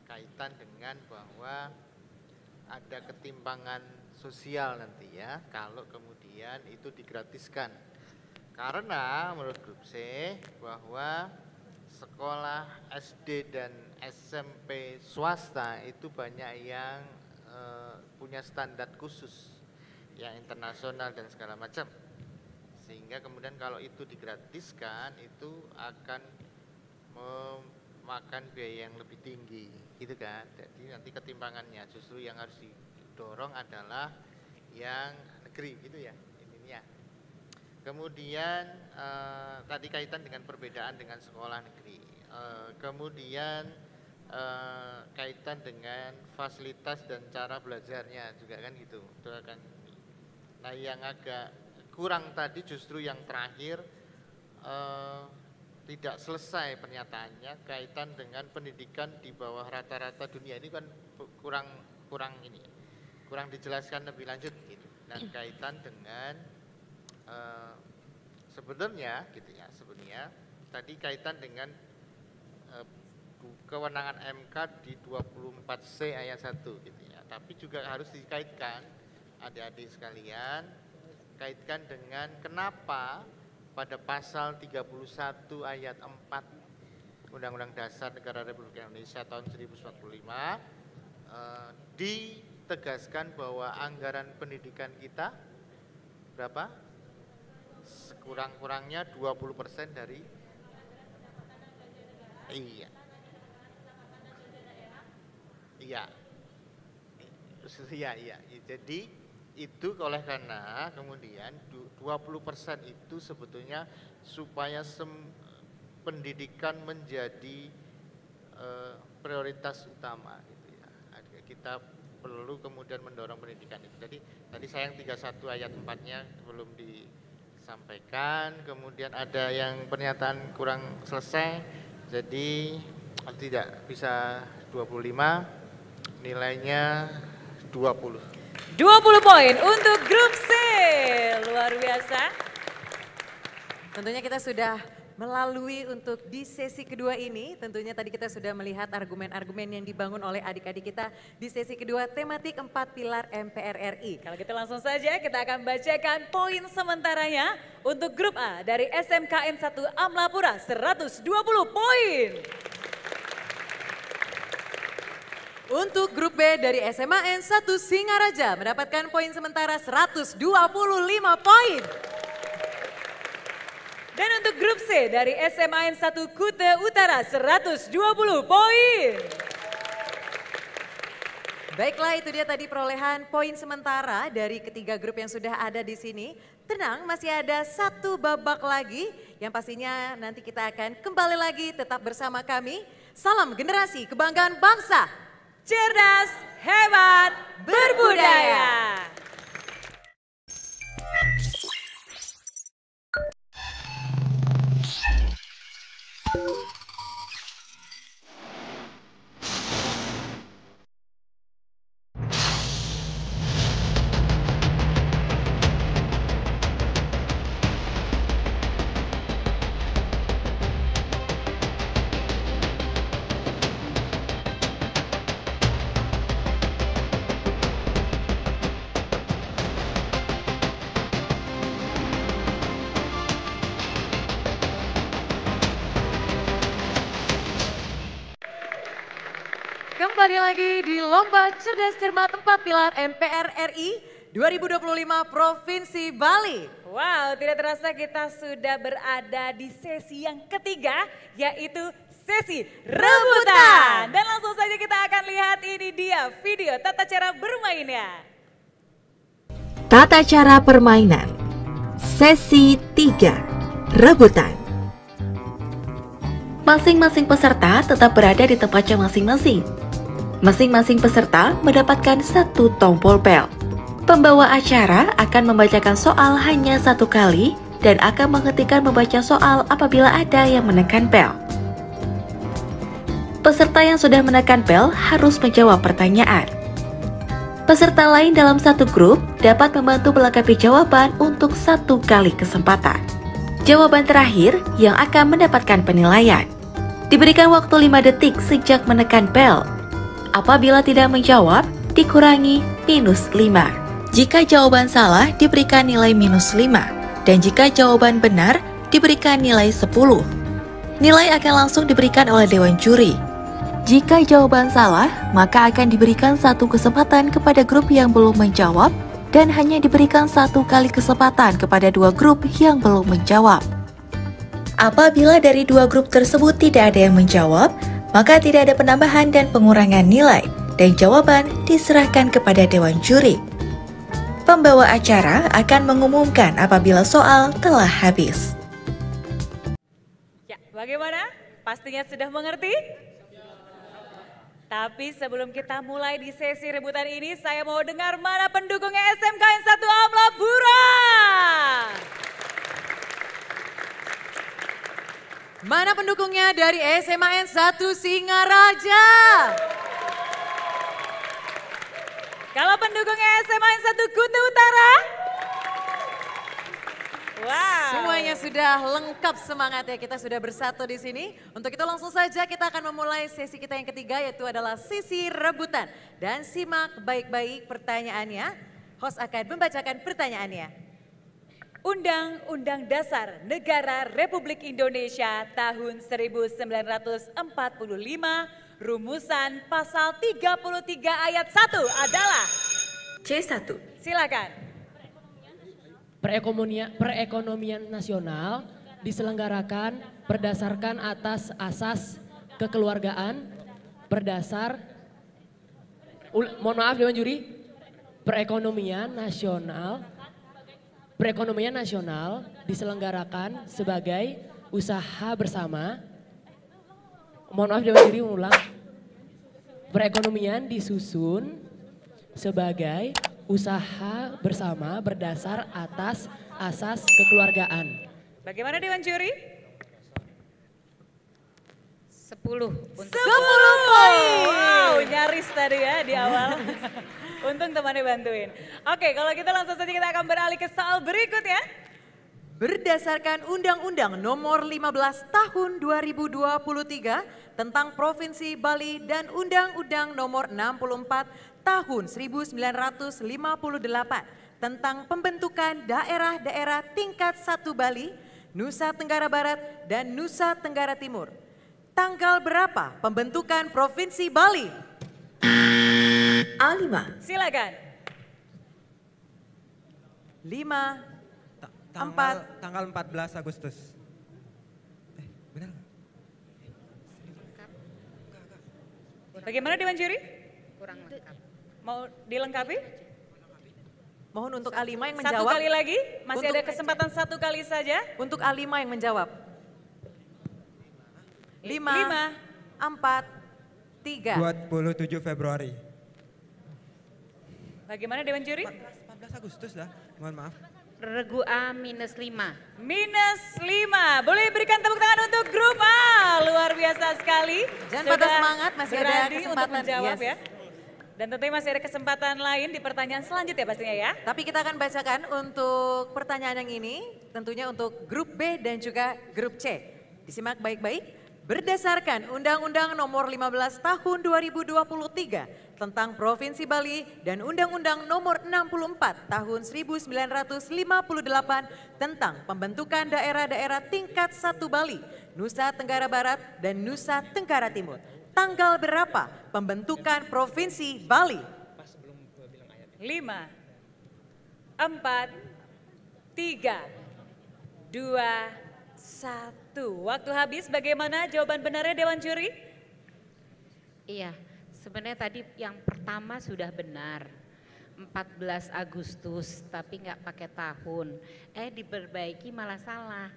Kaitan dengan bahwa ada ketimpangan sosial nanti ya kalau kemudian itu digratiskan. Karena menurut grup C bahwa sekolah SD dan SMP swasta itu banyak yang punya standar khusus yang internasional dan segala macam. Sehingga kemudian kalau itu digratiskan itu akan memakan biaya yang lebih tinggi, gitu kan. Jadi nanti ketimpangannya justru yang harus didorong adalah yang negeri, gitu ya ininya. Kemudian tadi kaitan dengan perbedaan dengan sekolah negeri. Kemudian kaitan dengan fasilitas dan cara belajarnya juga kan gitu. Itu akan. Nah yang agak kurang tadi justru yang terakhir. Tidak selesai pernyataannya kaitan dengan pendidikan di bawah rata-rata dunia ini kan kurang dijelaskan lebih lanjut gitu. Dan kaitan dengan sebenarnya gitu ya, sebenarnya tadi kaitan dengan kewenangan MK di 24C ayat 1 gitu ya. Tapi juga harus dikaitkan adik-adik sekalian, kaitkan dengan kenapa pada pasal 31 ayat 4 Undang-Undang Dasar Negara Republik Indonesia tahun 1945 ditegaskan bahwa anggaran pendidikan kita berapa? Sekurang-kurangnya 20% dari iya. Jadi itu oleh karena kemudian 20% itu sebetulnya supaya pendidikan menjadi prioritas utama gitu ya. Kita perlu kemudian mendorong pendidikan itu. Jadi tadi sayang 31 ayat 4-nya belum disampaikan, kemudian ada yang pernyataan kurang selesai, jadi tidak bisa 25, nilainya 20. 20 poin untuk grup C, luar biasa. Tentunya kita sudah melalui untuk di sesi kedua ini, tentunya tadi kita sudah melihat argumen-argumen yang dibangun oleh adik-adik kita di sesi kedua tematik 4 pilar MPR RI. Kalau gitu langsung saja kita akan bacakan poin sementaranya untuk grup A dari SMKN 1 Amlapura 120 poin. Untuk grup B dari SMAN 1 Singaraja mendapatkan poin sementara 125 poin. Dan untuk grup C dari SMAN 1 Kute Utara 120 poin. Baiklah, itu dia tadi perolehan poin sementara dari ketiga grup yang sudah ada di sini. Tenang, masih ada satu babak lagi yang pastinya nanti kita akan kembali lagi tetap bersama kami. Salam generasi kebanggaan bangsa. Cerdas, hebat, berbudaya. Kembali lagi di Lomba Cerdas Cermat 4 Pilar MPR RI 2025 Provinsi Bali. Wow, tidak terasa kita sudah berada di sesi yang ketiga, yaitu sesi rebutan. Dan langsung saja kita akan lihat ini dia video tata cara bermainnya. Tata cara permainan Sesi 3 Rebutan. Masing-masing peserta tetap berada di tempatnya masing-masing. Masing-masing peserta mendapatkan satu tombol bel. Pembawa acara akan membacakan soal hanya satu kali dan akan menghentikan membaca soal apabila ada yang menekan bel. Peserta yang sudah menekan bel harus menjawab pertanyaan. Peserta lain dalam satu grup dapat membantu melengkapi jawaban untuk satu kali kesempatan. Jawaban terakhir yang akan mendapatkan penilaian. Diberikan waktu 5 detik sejak menekan bel. Apabila tidak menjawab, dikurangi -5. Jika jawaban salah, diberikan nilai -5. Dan jika jawaban benar, diberikan nilai 10. Nilai akan langsung diberikan oleh Dewan Juri. Jika jawaban salah, maka akan diberikan satu kesempatan kepada grup yang belum menjawab dan hanya diberikan satu kali kesempatan kepada dua grup yang belum menjawab. Apabila dari dua grup tersebut tidak ada yang menjawab, maka tidak ada penambahan dan pengurangan nilai, dan jawaban diserahkan kepada Dewan Juri. Pembawa acara akan mengumumkan apabila soal telah habis. Ya, bagaimana? Pastinya sudah mengerti? Tapi sebelum kita mulai di sesi rebutan ini, saya mau dengar mana pendukungnya SMKN 1 Amlapura. Mana pendukungnya dari SMAN 1 Singaraja? Kalau pendukungnya SMAN 1 Kute Utara? Wow. Semuanya sudah lengkap semangatnya, kita sudah bersatu di sini. Untuk itu langsung saja kita akan memulai sesi kita yang ketiga, yaitu adalah sesi rebutan. Dan simak baik-baik pertanyaannya. Host akan membacakan pertanyaannya. Undang-Undang Dasar Negara Republik Indonesia tahun 1945, rumusan pasal 33 ayat 1 adalah C1. Silakan. Perekonomian nasional diselenggarakan berdasarkan atas asas kekeluargaan berdasar mohon maaf Dewan Juri, perekonomian nasional diselenggarakan sebagai usaha bersama. Mohon maaf Dewan Juri, ulang. Perekonomian disusun sebagai usaha bersama berdasar atas asas kekeluargaan. Bagaimana Dewan Juri? 10 untuk 10 poin. Wow, nyaris tadi ya di awal. Untung temannya bantuin. Oke, kalau gitu langsung saja kita akan beralih ke soal berikutnya. Berdasarkan Undang-Undang Nomor 15 Tahun 2023 tentang Provinsi Bali dan Undang-Undang Nomor 64 Tahun 1958 tentang pembentukan daerah-daerah tingkat 1 Bali, Nusa Tenggara Barat, dan Nusa Tenggara Timur. Tanggal berapa pembentukan Provinsi Bali? A5. Silakan. 5, Tanggal 14 Agustus. Bagaimana Dewan Juri? kurang lengkap. Mau dilengkapi? Mohon untuk A5 yang Satu menjawab. kali lagi, masih ada kesempatan satu kali saja. Untuk A5 yang menjawab. 5, 4, 3. 27 Februari. Bagaimana Dewan Juri? 14 Agustus dah, mohon maaf. Regu A -5. -5. Boleh berikan tepuk tangan untuk grup A. Luar biasa sekali. Jangan Sudah patah semangat, masih ada berani kesempatan. untuk menjawab Yes. ya. Dan tentunya masih ada kesempatan lain di pertanyaan selanjutnya pastinya ya. Tapi kita akan bacakan untuk pertanyaan yang ini, tentunya untuk grup B dan juga grup C. Disimak baik-baik. Berdasarkan Undang-Undang Nomor 15 Tahun 2023 tentang Provinsi Bali dan Undang-Undang Nomor 64 Tahun 1958 tentang pembentukan daerah-daerah tingkat 1 Bali, Nusa Tenggara Barat, dan Nusa Tenggara Timur. Tanggal berapa pembentukan Provinsi Bali? 5, 4, 3, 2, 1. Waktu habis, bagaimana jawaban benarnya Dewan Juri? Iya, sebenarnya tadi yang pertama sudah benar. 14 Agustus, tapi nggak pakai tahun. Diperbaiki malah salah.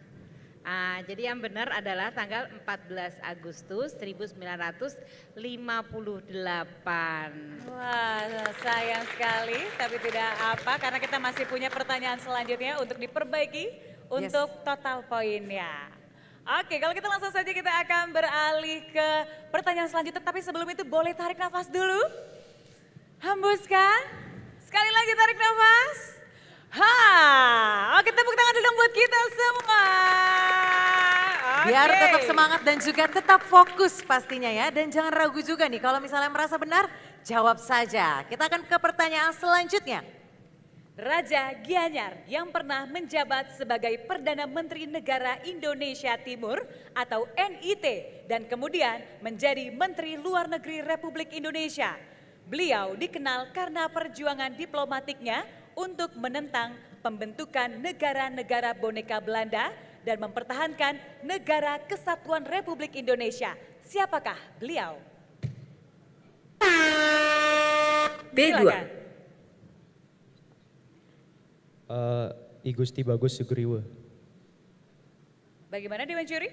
Jadi yang benar adalah tanggal 14 Agustus 1958. Wah, sayang sekali, tapi tidak apa karena kita masih punya pertanyaan selanjutnya untuk diperbaiki untuk total poinnya. Oke, kalau kita langsung saja kita akan beralih ke pertanyaan selanjutnya, tapi sebelum itu boleh tarik nafas dulu. Hembuskan. Sekali lagi tarik nafas. Oke, tepuk tangan dulu buat kita semua. Biar tetap semangat dan juga tetap fokus pastinya ya. Dan jangan ragu juga nih kalau misalnya merasa benar, jawab saja. Kita akan ke pertanyaan selanjutnya. Raja Gianyar yang pernah menjabat sebagai Perdana Menteri Negara Indonesia Timur atau NIT dan kemudian menjadi Menteri Luar Negeri Republik Indonesia. Beliau dikenal karena perjuangan diplomatiknya untuk menentang pembentukan negara-negara boneka Belanda dan mempertahankan Negara Kesatuan Republik Indonesia. Siapakah beliau? B2. Silakan. I Gusti Bagus Sugriwa. Bagaimana Dewan Juri?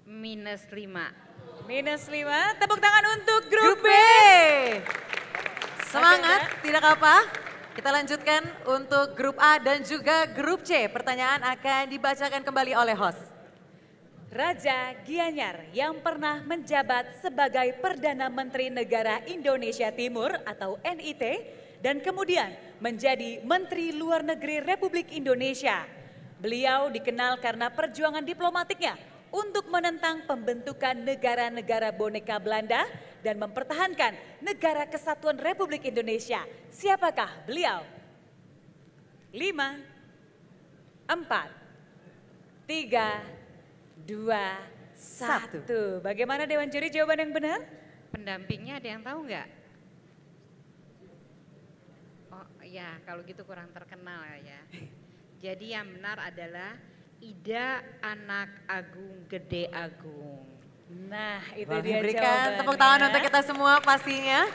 -5. -5. Tepuk tangan untuk grup B. Semangat, tidak apa. Kita lanjutkan untuk grup A dan juga grup C. Pertanyaan akan dibacakan kembali oleh host. Raja Gianyar yang pernah menjabat sebagai Perdana Menteri Negara Indonesia Timur atau NIT dan kemudian menjadi Menteri Luar Negeri Republik Indonesia. Beliau dikenal karena perjuangan diplomatiknya untuk menentang pembentukan negara-negara boneka Belanda dan mempertahankan Negara Kesatuan Republik Indonesia. Siapakah beliau? 5, 4, 3, 2, 1. Bagaimana Dewan Juri jawaban yang benar? Pendampingnya ada yang tahu nggak? Oh ya, kalau gitu kurang terkenal ya. Jadi yang benar adalah Ida Anak Agung Gede Agung. Nah, itu Wah, dia berikan jawabannya. tepuk tangan untuk kita semua pastinya.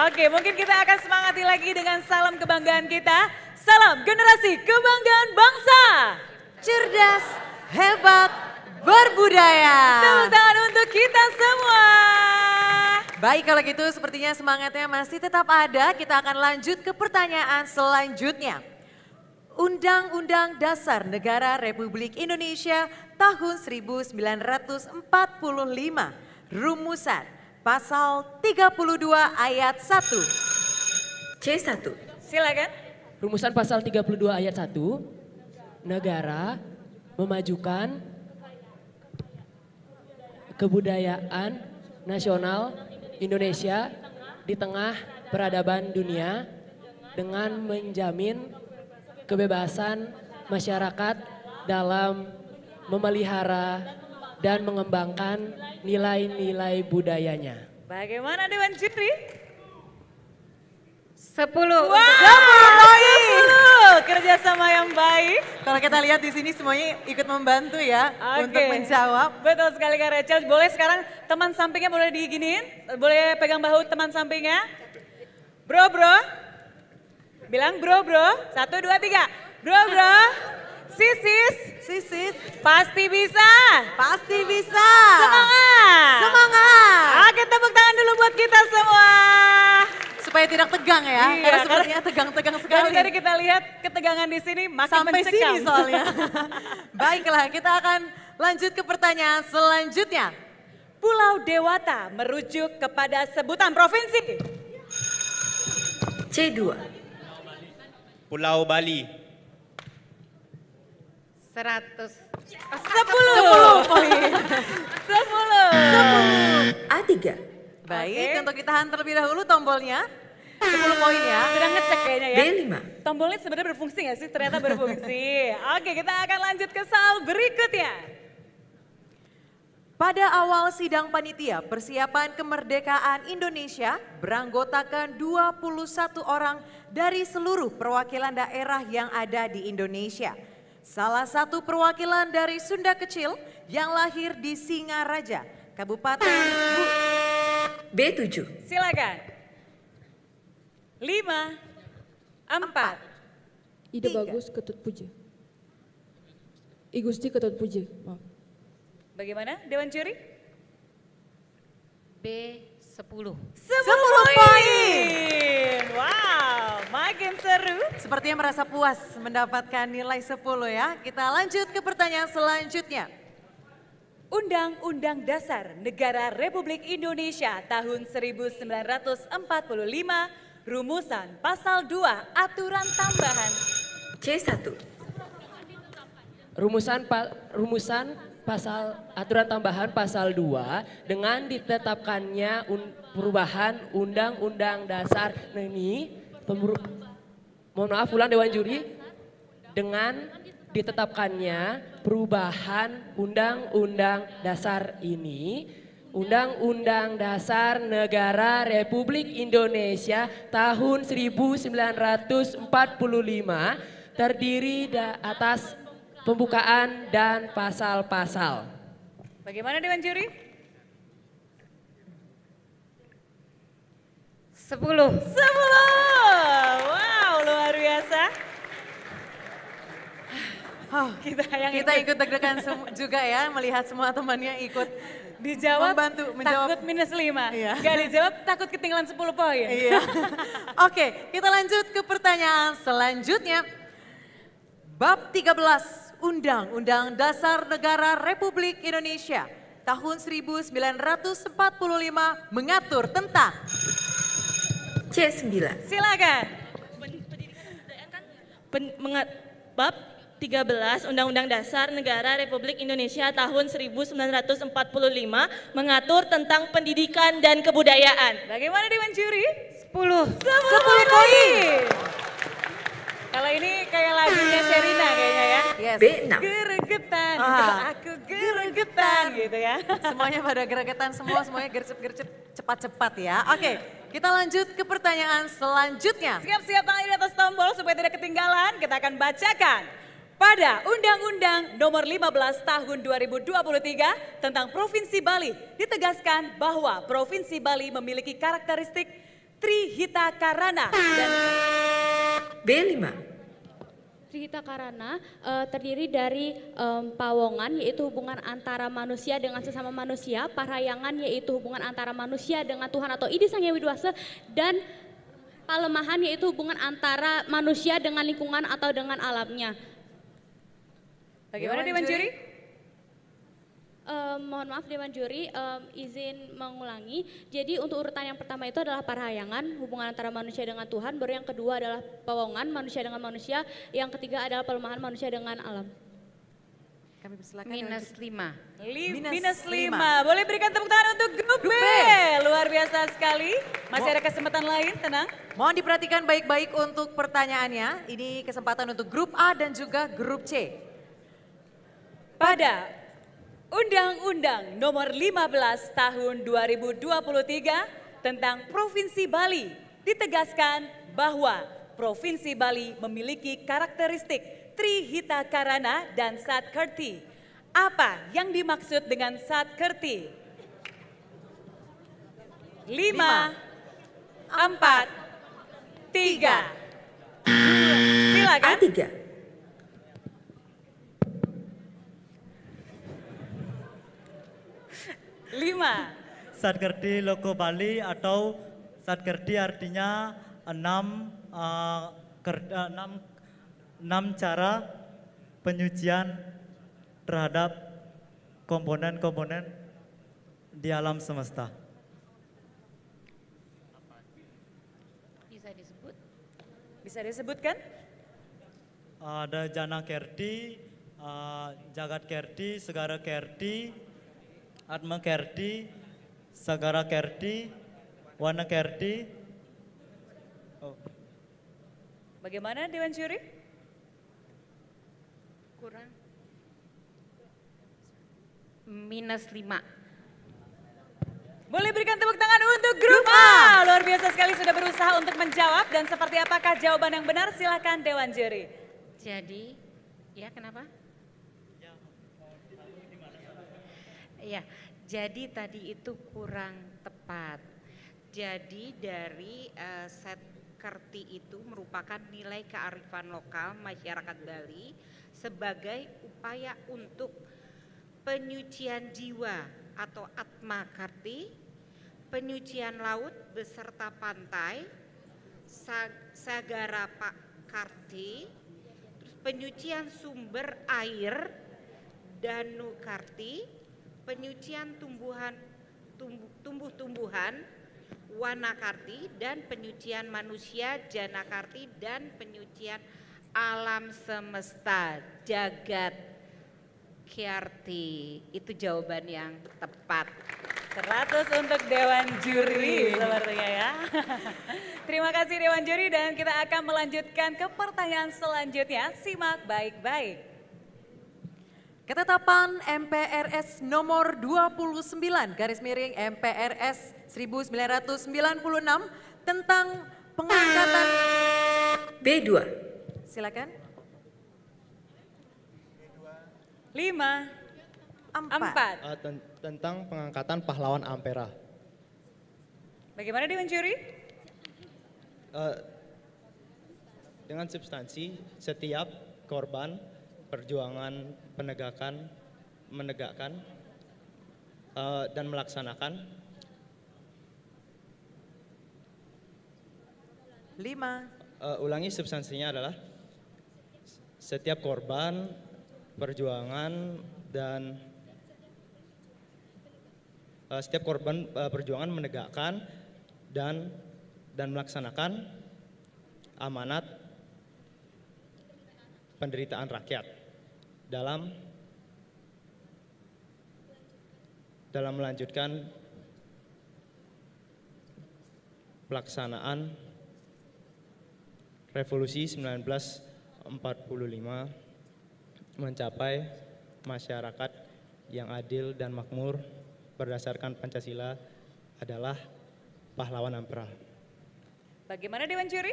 Oke, mungkin kita akan semangati lagi dengan salam kebanggaan kita. Salam generasi kebanggaan bangsa. Cerdas, hebat, berbudaya. Tepuk tangan untuk kita semua. Baik, kalau gitu sepertinya semangatnya masih tetap ada. Kita akan lanjut ke pertanyaan selanjutnya. Undang-Undang Dasar Negara Republik Indonesia tahun 1945. Rumusan pasal 32 ayat 1. C1. Silakan. Rumusan pasal 32 ayat 1, negara memajukan kebudayaan nasional Indonesia di tengah peradaban dunia dengan menjamin kebebasan masyarakat dalam memelihara dan mengembangkan nilai-nilai budayanya. Bagaimana Dewan Juri? 10. Wow, 10 poin. Kerjasama yang baik. Kalau kita lihat di sini semuanya ikut membantu ya untuk menjawab. Betul sekali Kak Rachel. Boleh sekarang teman sampingnya boleh diginiin? Boleh pegang bahu teman sampingnya? Bro. Bilang bro. 1, 2, 3. Bro. Sisis. Pasti bisa. Semangat. Oke, tepuk tangan dulu buat kita semua. Supaya tidak tegang ya, Iya, karena sepertinya tegang-tegang sekali. Tadi kita lihat ketegangan di sini makin Sampai mencekam. sini soalnya. Baiklah, kita akan lanjut ke pertanyaan selanjutnya. Pulau Dewata merujuk kepada sebutan provinsi. C2. Pulau Bali. 100. 10 poin. 10. A3. Baik, untuk ditahan terlebih dahulu tombolnya. 10 poin ya. Sedang ngecek kayaknya ya. B5. Tombolnya sebenarnya berfungsi nggak sih? Ternyata berfungsi. Oke, kita akan lanjut ke soal berikutnya. Pada awal sidang panitia persiapan kemerdekaan Indonesia beranggotakan 21 orang dari seluruh perwakilan daerah yang ada di Indonesia. Salah satu perwakilan dari Sunda Kecil yang lahir di Singaraja, Kabupaten B7. Silakan. 5, 4. Ide bagus, Ketut Puja. Igusti Ketut Puja. Maaf. Bagaimana Dewan Juri? B10. 10 poin. Wow, makin seru. Sepertinya merasa puas mendapatkan nilai 10 ya. Kita lanjut ke pertanyaan selanjutnya. Undang-Undang Dasar Negara Republik Indonesia tahun 1945, rumusan pasal 2, aturan tambahan. C1. Rumusan pasal aturan tambahan pasal 2 dengan ditetapkannya perubahan Undang-Undang Dasar ini mohon maaf ulang Dewan Juri, dengan ditetapkannya perubahan Undang-Undang Dasar ini, Undang-Undang Dasar Negara Republik Indonesia tahun 1945 terdiri atas pembukaan dan pasal-pasal. Bagaimana Dewan Juri? 10. 10. Wow, luar biasa. Kita ikut deg-degan juga ya melihat semua temannya ikut dijawab membantu menjawab. Takut -5. Iya. Gak dijawab takut ketinggalan 10 poin. Iya. Oke, kita lanjut ke pertanyaan selanjutnya. Bab 13 Undang-Undang Dasar Negara Republik Indonesia tahun 1945 mengatur tentang C9. Silakan. Bab 13 Undang-Undang Dasar Negara Republik Indonesia tahun 1945 mengatur tentang pendidikan dan kebudayaan. Bagaimana Dewan Juri? 10 poin. Kalau ini kayak lagunya Sherina kayaknya ya. Yes. B6. Geregetan, aku geregetan gitu ya. Semuanya pada geregetan semuanya gercep-gercep cepat-cepat ya. Oke, kita lanjut ke pertanyaan selanjutnya. Siap-siap tangan di atas tombol supaya tidak ketinggalan. Kita akan bacakan. Pada Undang-Undang Nomor 15 Tahun 2023 tentang Provinsi Bali ditegaskan bahwa Provinsi Bali memiliki karakteristik Trihita Karana dan B5. Trihita Karana terdiri dari pawongan yaitu hubungan antara manusia dengan sesama manusia, parahyangan yaitu hubungan antara manusia dengan Tuhan atau Idi Sang Hyang Widi Wasa, dan palemahan yaitu hubungan antara manusia dengan lingkungan atau dengan alamnya. Bagaimana Dewan Juri? Mohon maaf Dewan Juri, izin mengulangi. Jadi untuk urutan yang pertama itu adalah parahyangan, hubungan antara manusia dengan Tuhan. Baru yang kedua adalah pawongan, manusia dengan manusia. Yang ketiga adalah pelemahan manusia dengan alam. Kami persilakan. Minus 5. Boleh berikan tepuk tangan untuk grup B. Luar biasa sekali. Masih ada kesempatan lain, tenang. Mohon diperhatikan baik-baik untuk pertanyaannya. Ini kesempatan untuk grup A dan juga grup C. Pada Undang-Undang Nomor 15 Tahun 2023 tentang Provinsi Bali ditegaskan bahwa Provinsi Bali memiliki karakteristik Trihita Karana dan Satkerti. Apa yang dimaksud dengan Satkerti? 5, 4, 3, 2, silakan. A3. Satkerti Loko Bali atau Satkerti artinya 6 cara penyucian terhadap komponen-komponen di alam semesta. Bisa disebut? Bisa disebutkan? Ada Jana Kerti, Jagat Kerti, Segara Kerti, Atma Kerti, Sagara Kerti, Wana Kerti. Bagaimana Dewan Juri? Kurang. Minus 5. Boleh berikan tepuk tangan untuk grup A. Luar biasa sekali sudah berusaha untuk menjawab, dan seperti apakah jawaban yang benar? Silakan Dewan Juri. Jadi, ya kenapa? Ya, jadi tadi itu kurang tepat. Jadi dari Satkerti itu merupakan nilai kearifan lokal masyarakat Bali sebagai upaya untuk penyucian jiwa atau Atma Karti, penyucian laut beserta pantai, Sagara Karti, terus penyucian sumber air, Danu Karti, penyucian tumbuh-tumbuhan, Wanakarti, dan penyucian manusia, Janakarti, dan penyucian alam semesta, Jagat Kyarti. Itu jawaban yang tepat. 100 untuk Dewan Juri sepertinya ya. Terima kasih Dewan Juri, dan kita akan melanjutkan ke pertanyaan selanjutnya. Simak baik-baik. Ketetapan MPRS nomor 29 garis miring MPRS 1996 tentang pengangkatan B2. Silakan. 5, 4. Tentang pengangkatan pahlawan Ampera. Bagaimana Dewan Juri? Dengan substansi setiap korban perjuangan menegakkan dan melaksanakan 5. Ulangi, substansinya adalah setiap korban perjuangan dan setiap korban perjuangan menegakkan dan melaksanakan amanat penderitaan rakyat dalam melanjutkan pelaksanaan Revolusi 1945 mencapai masyarakat yang adil dan makmur berdasarkan Pancasila adalah pahlawan Ampera. Bagaimana Dewan Juri?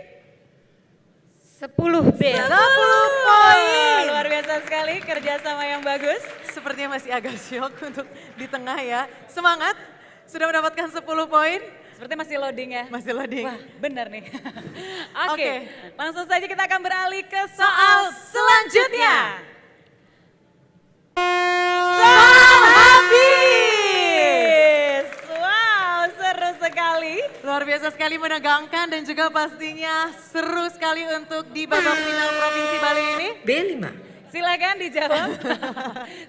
10 B. 10 poin. Luar biasa sekali, kerjasama yang bagus. Sepertinya masih agak syok untuk di tengah ya. Semangat, sudah mendapatkan 10 poin. seperti masih loading ya. Masih loading. Wah, benar nih. Oke, Oke. langsung saja kita akan beralih ke soal selanjutnya. Soal habis. Wow, seru sekali. Luar biasa sekali, menegangkan dan juga pastinya seru sekali untuk di babak final Provinsi Bali ini. B5. Silakan dijawab.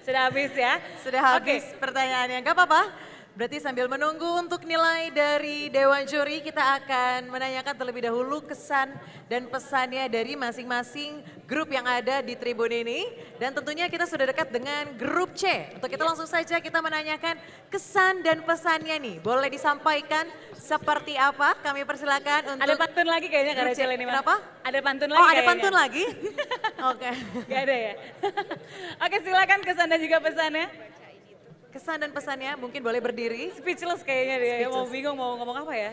Sudah habis ya? Sudah habis pertanyaannya, gak apa-apa. Berarti sambil menunggu untuk nilai dari Dewan Juri, kita akan menanyakan terlebih dahulu kesan dan pesannya dari masing-masing grup yang ada di tribun ini. Dan tentunya kita sudah dekat dengan grup C. Untuk itu langsung saja kita menanyakan kesan dan pesannya nih. Boleh disampaikan seperti apa? Kami persilakan untuk... Ada pantun lagi kayaknya Kak grup C. Rachel ini. Mas. Kenapa? Ada pantun lagi Oh, ada kayaknya. pantun lagi? Oke. Gak ada ya? Oke, silakan kesan dan juga pesannya. Kesan dan pesannya mungkin boleh berdiri. Speechless kayaknya dia, ya. Mau Speechless. bingung mau ngomong apa ya.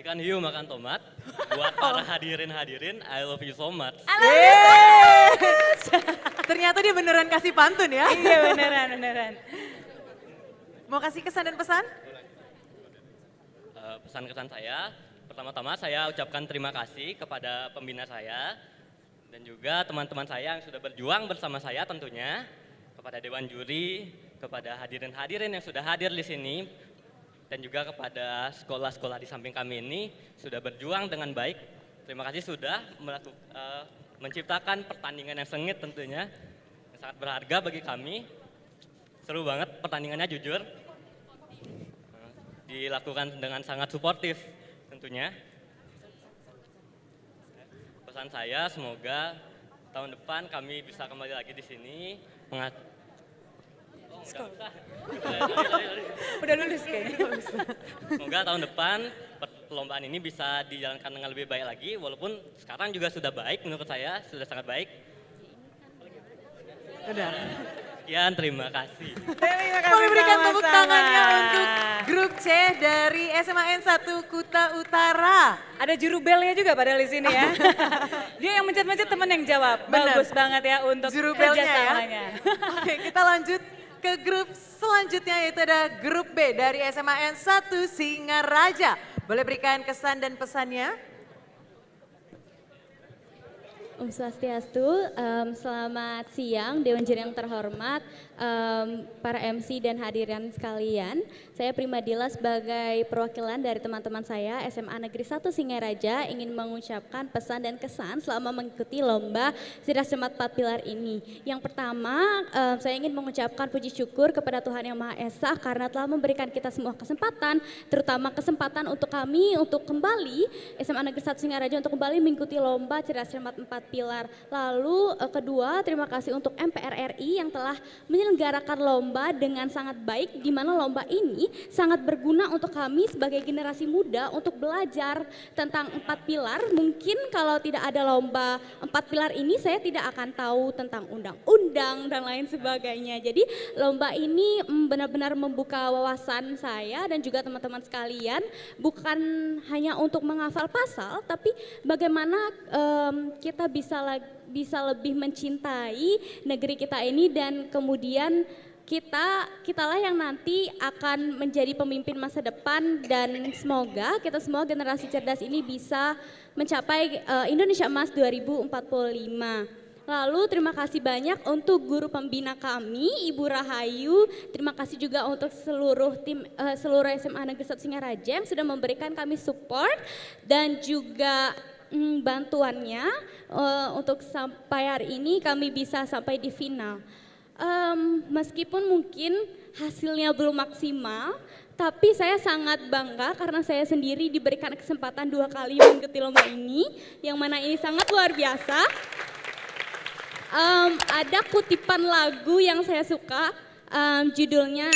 Ikan hiu makan tomat. Buat para hadirin, I love you so much. Ternyata dia beneran kasih pantun ya. Iya beneran. Mau kasih kesan dan pesan? Pesan kesan saya, pertama-tama saya ucapkan terima kasih kepada pembina saya. Dan juga teman-teman saya yang sudah berjuang bersama saya tentunya, kepada Dewan Juri, kepada hadirin-hadirin yang sudah hadir di sini, dan juga kepada sekolah-sekolah di samping kami ini sudah berjuang dengan baik. Terima kasih sudah menciptakan pertandingan yang sengit tentunya, yang sangat berharga bagi kami. Seru banget pertandingannya jujur, dilakukan dengan sangat suportif tentunya. Pesan saya semoga tahun depan kami bisa kembali lagi di sini. Udah lulus kayaknya. Semoga tahun depan perlombaan ini bisa dijalankan dengan lebih baik lagi. Walaupun sekarang juga sudah baik menurut saya, sudah sangat baik. Udah. Sekian, terima kasih. Kami berikan tepuk tangannya untuk grup C dari SMAN 1 Kuta Utara. Ada juru belnya juga padahal di sini ya. Dia yang mencet-mencet, teman yang jawab. Benar. Bagus banget ya untuk Juru belnya ya. kerjasamanya. Oke, kita lanjut ke grup selanjutnya, yaitu ada grup B dari SMAN 1 Singaraja. Boleh berikan kesan dan pesannya? Om Swastiastu, selamat siang Dewan Juri yang terhormat, para MC dan hadirin sekalian. Saya Primadila sebagai perwakilan dari teman-teman saya SMA Negeri 1 Singaraja ingin mengucapkan pesan dan kesan selama mengikuti lomba Cerdas Cermat 4 Pilar ini. Yang pertama, saya ingin mengucapkan puji syukur kepada Tuhan Yang Maha Esa karena telah memberikan kita semua kesempatan, terutama kesempatan untuk kami untuk kembali SMA Negeri 1 Singaraja untuk kembali mengikuti lomba Cerdas Cermat 4 Pilar. Lalu kedua, terima kasih untuk MPR RI yang telah menyelenggarakan lomba dengan sangat baik, di mana lomba ini sangat berguna untuk kami sebagai generasi muda untuk belajar tentang 4 pilar. Mungkin kalau tidak ada lomba 4 pilar ini saya tidak akan tahu tentang undang-undang dan lain sebagainya. Jadi lomba ini benar-benar membuka wawasan saya dan juga teman-teman sekalian, bukan hanya untuk menghafal pasal, tapi bagaimana kita bisa lebih mencintai negeri kita ini, dan kemudian kitalah yang nanti akan menjadi pemimpin masa depan, dan semoga kita semua generasi cerdas ini bisa mencapai Indonesia Emas 2045. Lalu terima kasih banyak untuk guru pembina kami, Ibu Rahayu. Terima kasih juga untuk seluruh tim seluruh SMA Negeri 1 Singaraja yang sudah memberikan kami support dan juga bantuannya untuk sampai hari ini kami bisa sampai di final. Meskipun mungkin hasilnya belum maksimal, tapi saya sangat bangga karena saya sendiri diberikan kesempatan 2 kali mengikuti lomba ini, yang mana ini sangat luar biasa. Ada kutipan lagu yang saya suka, judulnya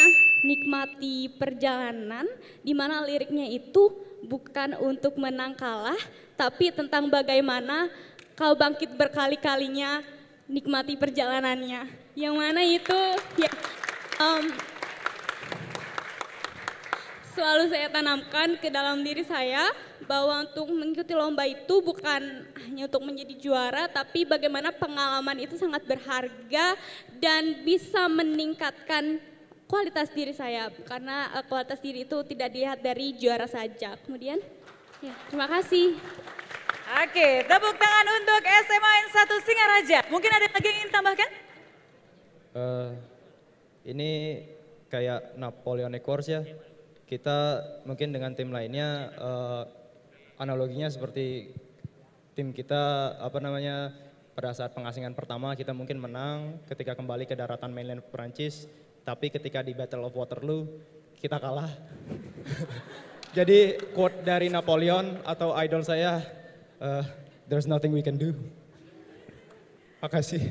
Nikmati Perjalanan, di mana liriknya itu bukan untuk menang kalah, tapi tentang bagaimana kau bangkit berkali-kalinya, nikmati perjalanannya. Yang mana itu ya selalu saya tanamkan ke dalam diri saya, bahwa untuk mengikuti lomba itu bukan hanya untuk menjadi juara, tapi bagaimana pengalaman itu sangat berharga dan bisa meningkatkan kualitas diri saya, karena kualitas diri itu tidak dilihat dari juara saja. Kemudian, ya, terima kasih. Oke, tepuk tangan untuk SMA N1 Singaraja. Mungkin ada lagi yang ingin tambahkan? Ini kayak Napoleonic Wars ya. Kita mungkin dengan tim lainnya analoginya seperti tim kita pada saat pengasingan pertama kita mungkin menang ketika kembali ke daratan mainland Perancis, tapi ketika di Battle of Waterloo kita kalah. Jadi quote dari Napoleon atau idol saya, there's nothing we can do. Makasih.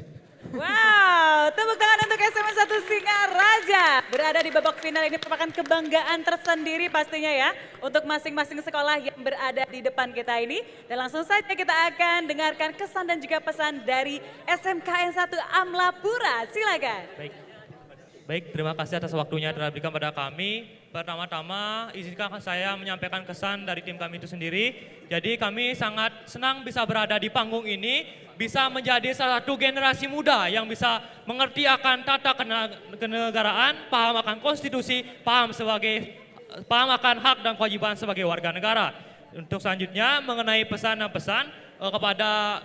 Wow, tepuk tangan untuk SMA 1 Singaraja. Berada di babak final ini merupakan kebanggaan tersendiri pastinya ya. Untuk masing-masing sekolah yang berada di depan kita ini. Dan langsung saja kita akan dengarkan kesan dan juga pesan dari SMK N1 Amlapura. Silakan. Baik, terima kasih atas waktunya yang telah diberikan pada kami. Pertama-tama izinkan saya menyampaikan kesan dari tim kami itu sendiri. Jadi kami sangat senang bisa berada di panggung ini, bisa menjadi salah satu generasi muda yang bisa mengerti akan tata kenegaraan, paham akan konstitusi, paham akan hak dan kewajiban sebagai warga negara. Untuk selanjutnya mengenai pesan dan pesan kepada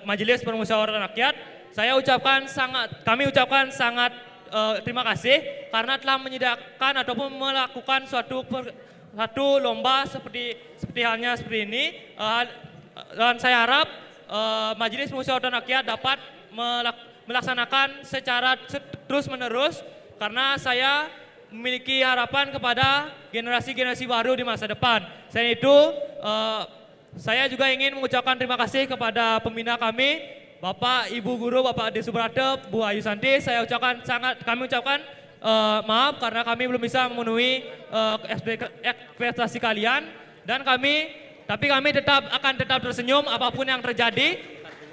Majelis Permusyawaratan Rakyat, kami ucapkan sangat terima kasih karena telah menyediakan ataupun melakukan suatu lomba seperti halnya seperti ini. Dan saya harap Majelis Permusyawaratan Rakyat dapat melaksanakan secara terus-menerus karena saya memiliki harapan kepada generasi-generasi baru di masa depan. Selain itu, saya juga ingin mengucapkan terima kasih kepada pembina kami, Bapak, Ibu Guru, Bapak Ade Subrate, Bu Ayu Santi. Kami ucapkan maaf karena kami belum bisa memenuhi ekspektasi kalian dan tapi kami akan tetap tersenyum apapun yang terjadi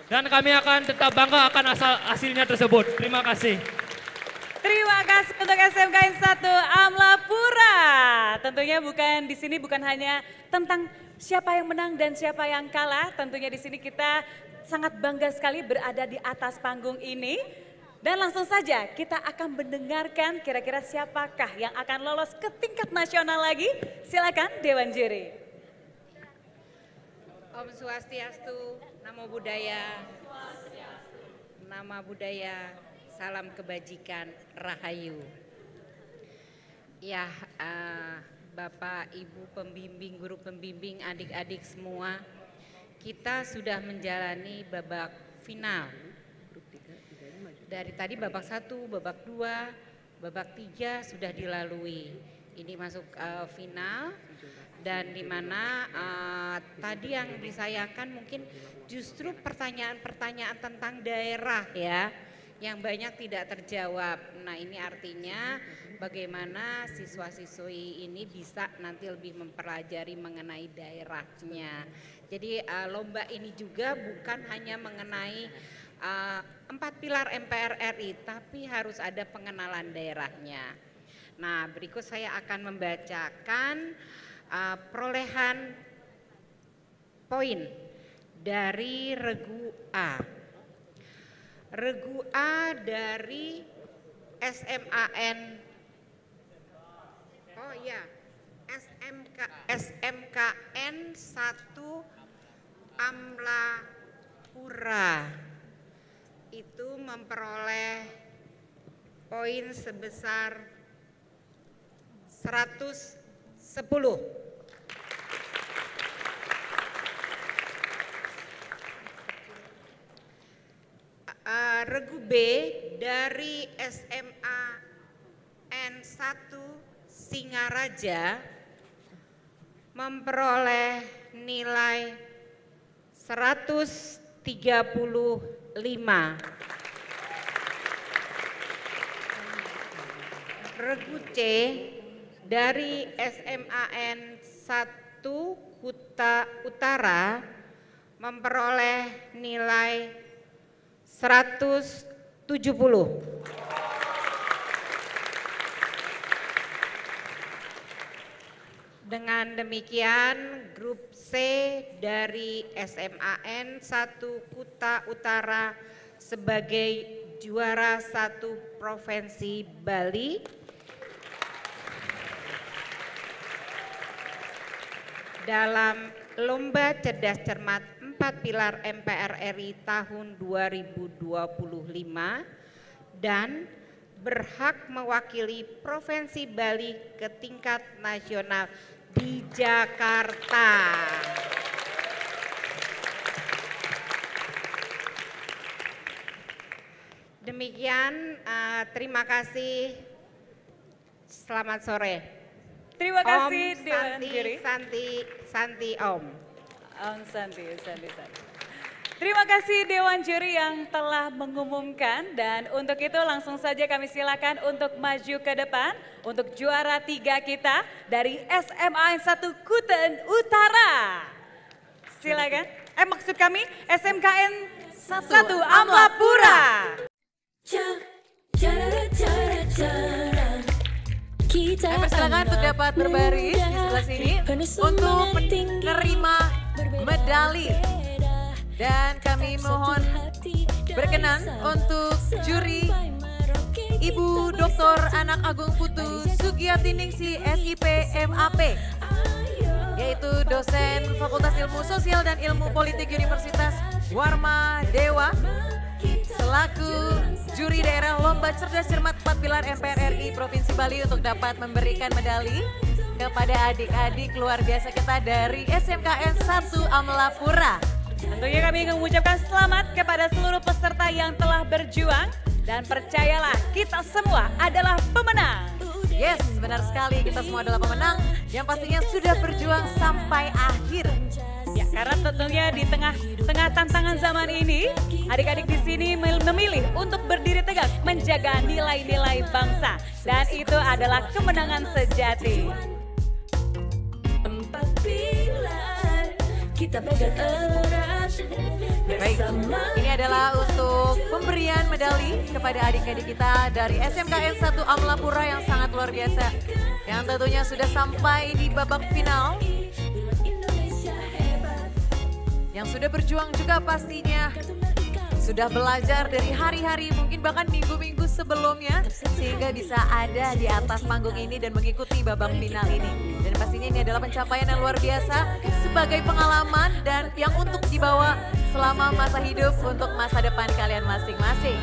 dan kami akan tetap bangga akan hasilnya tersebut. Terima kasih. Terima kasih untuk SMK N1 Amlapura. Tentunya di sini bukan hanya tentang siapa yang menang dan siapa yang kalah. Tentunya di sini kita sangat bangga sekali berada di atas panggung ini. Dan langsung saja kita akan mendengarkan kira-kira siapakah yang akan lolos ke tingkat nasional lagi. Silakan Dewan Juri. Om Swastiastu, Namo Buddhaya, Nama Budaya, salam kebajikan, Rahayu. Ya, Bapak, Ibu pembimbing, guru pembimbing, adik-adik semua, kita sudah menjalani babak final. Dari tadi babak 1, babak 2, babak 3 sudah dilalui. Ini masuk final. Dan di mana tadi yang disayangkan mungkin justru pertanyaan-pertanyaan tentang daerah ya, yang banyak tidak terjawab. Nah ini artinya bagaimana siswa-siswi ini bisa nanti lebih mempelajari mengenai daerahnya. Jadi lomba ini juga bukan hanya mengenai 4 pilar MPR RI, tapi harus ada pengenalan daerahnya. Nah berikut saya akan membacakan perolehan poin dari Regu A. Regu A dari SMKN SMKN 1 Amlapura itu memperoleh poin sebesar 110. Regu B dari SMA N1 Singaraja memperoleh nilai 135. Regu C dari SMA N1 Kuta Utara memperoleh nilai 170. Dengan demikian grup C dari SMAN 1 Kuta Utara sebagai juara 1 Provinsi Bali, dalam Lomba Cerdas Cermat 4 Pilar MPR RI tahun 2025 dan berhak mewakili Provinsi Bali ke tingkat nasional di Jakarta. Demikian, terima kasih. Selamat sore. Terima kasih Om Dewan Juri. Santi Om. Om Santi. Terima kasih Dewan Juri yang telah mengumumkan, dan untuk itu langsung saja kami silakan untuk maju ke depan untuk juara 3 kita dari SMA 1 Kutai Utara. Silakan. Maksud kami SMKN 1 Amlapura. Kami persilakan untuk dapat berbaris di sebelah sini untuk menerima medali. Dan kami mohon berkenan untuk juri Ibu Dr. Anak Agung Putu Sugiyatiningsi SIP MAP, yaitu dosen Fakultas Ilmu Sosial dan Ilmu Politik Universitas Warma Dewa, selaku juri daerah Lomba Cerdas Cermat 4 Pilar MPR RI Provinsi Bali untuk dapat memberikan medali kepada adik-adik luar biasa kita dari SMKN 1 Amlapura. Tentunya kami ingin mengucapkan selamat kepada seluruh peserta yang telah berjuang, dan percayalah kita semua adalah pemenang. Yes, benar sekali, kita semua adalah pemenang yang pastinya sudah berjuang sampai akhir. Ya, karena tentunya di tengah tantangan zaman ini, adik-adik di sini memilih untuk berdiri tegak menjaga nilai-nilai bangsa, dan itu adalah kemenangan sejati. Baik, ini adalah untuk pemberian medali kepada adik-adik kita dari SMKN 1 Amlapura yang sangat luar biasa, yang tentunya sudah sampai di babak final, yang sudah berjuang juga pastinya, sudah belajar dari hari-hari mungkin bahkan minggu-minggu sebelumnya sehingga bisa ada di atas panggung ini dan mengikuti babak final ini. Dan pastinya ini adalah pencapaian yang luar biasa sebagai pengalaman dan yang untuk dibawa selama masa hidup untuk masa depan kalian masing-masing.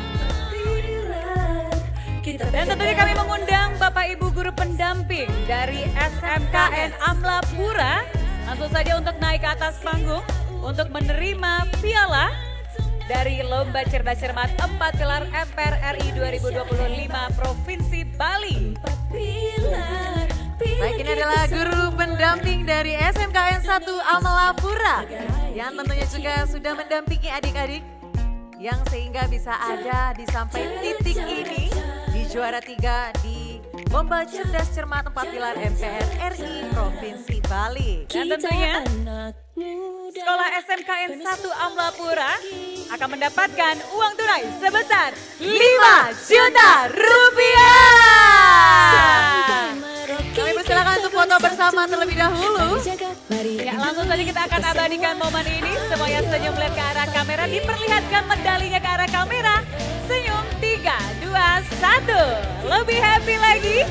Dan tentunya kami mengundang Bapak Ibu Guru Pendamping dari SMKN Amlapura langsung saja untuk naik ke atas panggung untuk menerima piala dari Lomba Cerdas Cermat 4 Pilar MPR RI 2025 Provinsi Bali. Baik, ini adalah guru pendamping dari SMKN 1 Amlapura yang tentunya juga sudah mendampingi adik-adik yang sehingga bisa ada di sampai titik ini di juara 3 di Lomba Cerdas Cermat 4 Pilar MPR RI Provinsi Bali. Dan tentunya Sekolah SMKN 1 Amlapura akan mendapatkan uang tunai sebesar 5 juta rupiah. Kami persilakan untuk foto bersama terlebih dahulu. Ya, langsung saja kita akan abadikan momen ini. Semuanya senyum melihat ke arah kamera, diperlihatkan medalinya ke arah kamera. Senyum 3, 2, 1. Lebih happy lagi.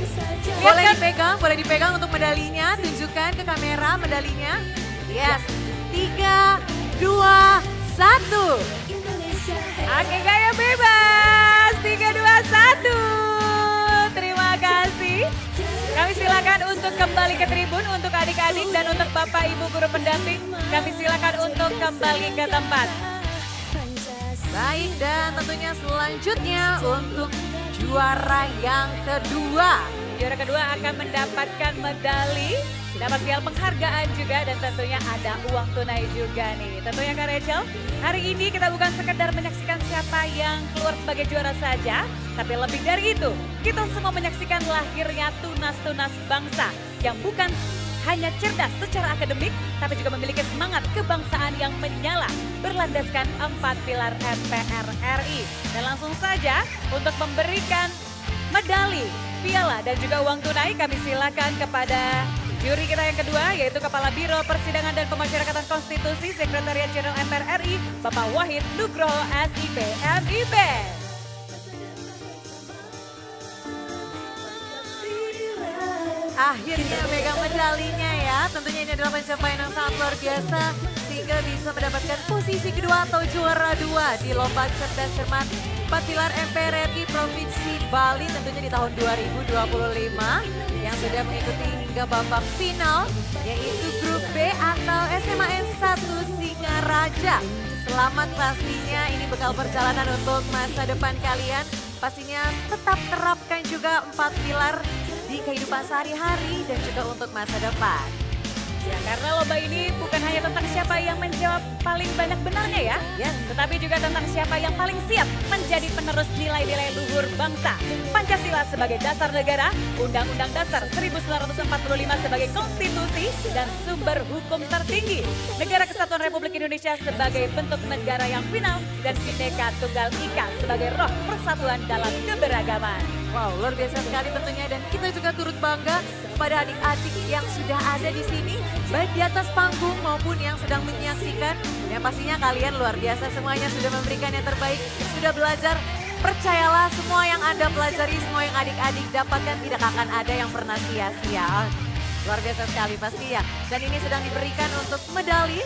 Boleh dipegang untuk medalinya. Tunjukkan ke kamera medalinya. Yes, 3, 2, 1. Oke, gaya bebas. 3, 2, 1. Terima kasih. Kami silakan untuk kembali ke tribun untuk adik-adik dan untuk Bapak Ibu Guru Pendamping. Kami silakan untuk kembali ke tempat. Baik, dan tentunya selanjutnya untuk juara yang kedua. Juara kedua akan mendapatkan medali, dapat piala penghargaan juga, dan tentunya ada uang tunai juga nih. Tentunya Kak Rachel, hari ini kita bukan sekedar menyaksikan siapa yang keluar sebagai juara saja, tapi lebih dari itu, kita semua menyaksikan lahirnya tunas-tunas bangsa yang bukan hanya cerdas secara akademik, tapi juga memiliki semangat kebangsaan yang menyala berlandaskan 4 pilar MPR RI. Dan langsung saja untuk memberikan medali, piala, dan juga uang tunai, kami silakan kepada juri kita yang kedua, yaitu Kepala Biro Persidangan dan Pemasyarakatan Konstitusi Sekretariat Jenderal MPR RI, Bapak Wahid Nugroho SIP MIP. akhirnya megang medalinya ya. Tentunya ini adalah pencapaian yang sangat luar biasa sehingga bisa mendapatkan posisi kedua atau juara 2 di lomba cerdas cermat 4 pilar MPR RI Provinsi Bali tentunya di tahun 2025 yang sudah mengikuti hingga babak final yaitu grup B atau SMAN 1 Singaraja. Selamat pastinya, ini bekal perjalanan untuk masa depan kalian. Pastinya tetap terapkan juga 4 pilar di kehidupan sehari-hari dan juga untuk masa depan. Ya, karena lomba ini bukan hanya tentang siapa yang menjawab paling banyak benarnya ya, tetapi juga tentang siapa yang paling siap menjadi penerus nilai-nilai luhur bangsa. Pancasila sebagai dasar negara, Undang-Undang Dasar 1945 sebagai konstitusi dan sumber hukum tertinggi. Negara Kesatuan Republik Indonesia sebagai bentuk negara yang final dan Bhinneka Tunggal Ika sebagai roh persatuan dalam keberagaman. Wow, luar biasa sekali tentunya dan kita juga turut bangga kepada adik-adik yang sudah ada di sini, baik di atas panggung maupun yang sedang menyaksikan. Yang pastinya kalian luar biasa semuanya sudah memberikan yang terbaik, sudah belajar. Percayalah semua yang Anda pelajari, semua yang adik-adik dapatkan tidak akan ada yang pernah sia-sia. Luar biasa sekali pasti ya. Dan ini sedang diberikan untuk medali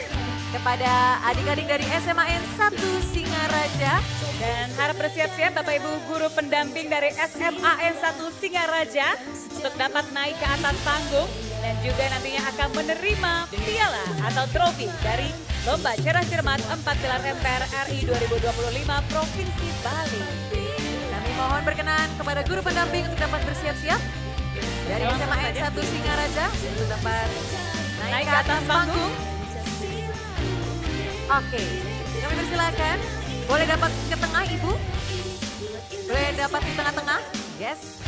kepada adik-adik dari SMAN 1 Singaraja. Dan harap bersiap-siap Bapak Ibu guru pendamping dari SMAN 1 Singaraja untuk dapat naik ke atas panggung dan juga nantinya akan menerima piala atau trofi dari Lomba Cerdas Cermat 4 Pilar MPR RI 2025 Provinsi Bali. Kami mohon berkenan kepada guru pendamping untuk dapat bersiap-siap dari SMAN 1 Singaraja untuk dapat naik ke atas panggung. Oke, kami persilakan. Boleh dapat ke tengah Ibu? Boleh dapat di tengah-tengah? Yes.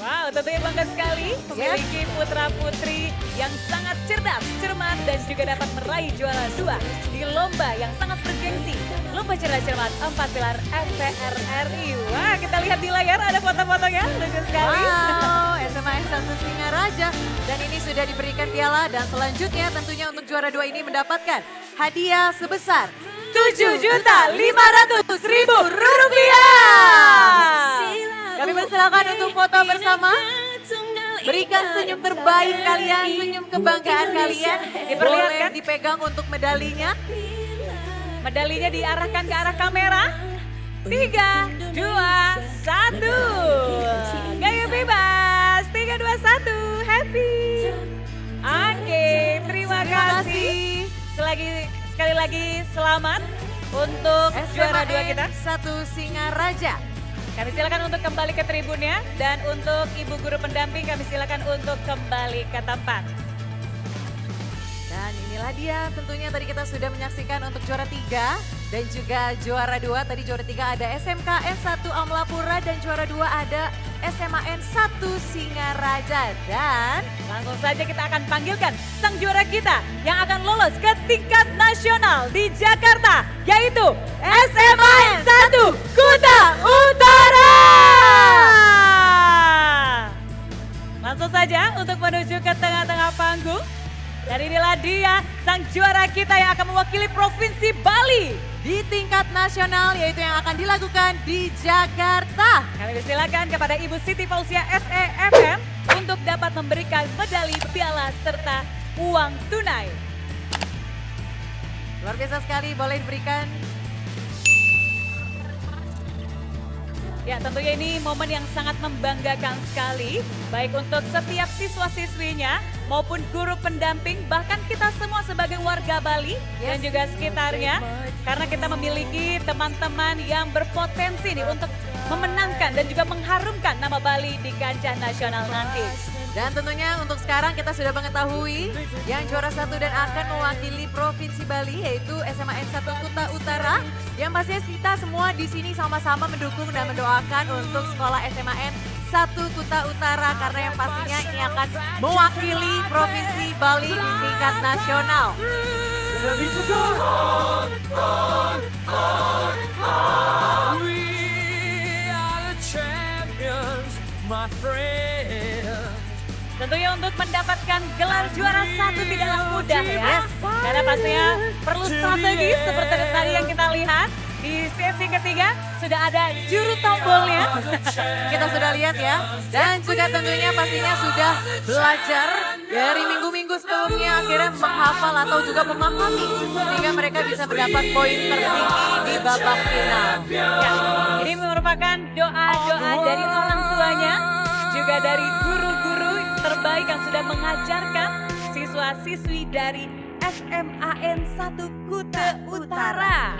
Wow, tentunya bangga sekali memiliki putra-putri yang sangat cerdas, cermat dan juga dapat meraih juara 2 di lomba yang sangat bergengsi. Lomba Cerdas Cermat 4 Pilar MPR RI. Wah, kita lihat di layar ada foto-fotonya, lucu sekali. Wow, SMAN 1 Singaraja. Dan ini sudah diberikan piala dan selanjutnya tentunya untuk juara 2 ini mendapatkan hadiah sebesar Rp7.500.000. Kami persilakan untuk foto bersama. Berikan senyum terbaik kalian, senyum kebanggaan kalian. Boleh dipegang untuk medalinya. Medalinya diarahkan ke arah kamera. 3, 2, 1. Gaya bebas. 3, 2, 1. Happy. Oke, terima kasih. Sekali lagi selamat untuk juara 2 kita. 1 Singaraja. Kami silakan untuk kembali ke tribunnya dan untuk Ibu Guru Pendamping kami silakan untuk kembali ke tempat. Dan inilah dia tentunya tadi kita sudah menyaksikan untuk juara 3 dan juga juara 2. Tadi juara 3 ada SMKN 1 Amlapura dan juara 2 ada SMAN 1 Singaraja. Dan langsung saja kita akan panggilkan sang juara kita yang akan lolos ke tingkat nasional di Jakarta, yaitu SMAN 1 Kuta Utara. Langsung saja untuk menuju ke tengah-tengah panggung. Dan inilah dia sang juara kita yang akan mewakili Provinsi Bali di tingkat nasional, yaitu yang akan dilakukan di Jakarta. Kami persilakan kepada Ibu Siti Fausia SEFM untuk dapat memberikan medali, piala serta uang tunai. Luar biasa sekali, boleh diberikan. Ya, tentunya ini momen yang sangat membanggakan sekali, baik untuk setiap siswa-siswinya maupun guru pendamping, bahkan kita semua sebagai warga Bali dan juga sekitarnya. Karena kita memiliki teman-teman yang berpotensi nih untuk memenangkan dan juga mengharumkan nama Bali di kancah nasional nanti. Dan tentunya untuk sekarang kita sudah mengetahui yang juara 1 dan akan mewakili Provinsi Bali yaitu SMAN 1 Kuta Utara. Yang pastinya kita semua di sini sama-sama mendukung dan mendoakan untuk sekolah SMAN 1 Kuta Utara karena yang pastinya ini akan mewakili Provinsi Bali di tingkat nasional. Tentunya untuk mendapatkan gelar juara 1 tidaklah mudah ya. Karena pastinya perlu strategi seperti tadi yang kita lihat. Di sesi ketiga sudah ada juru tombolnya. Kita sudah lihat ya. Dan juga tentunya pastinya sudah belajar dari minggu-minggu sebelumnya akhirnya menghafal atau juga memahami sehingga mereka bisa mendapat poin tertinggi di babak final. Ya, ini merupakan doa-doa dari orang tuanya, juga dari guru-guru terbaik yang sudah mengajarkan siswa-siswi dari SMAN 1 Kuta Utara.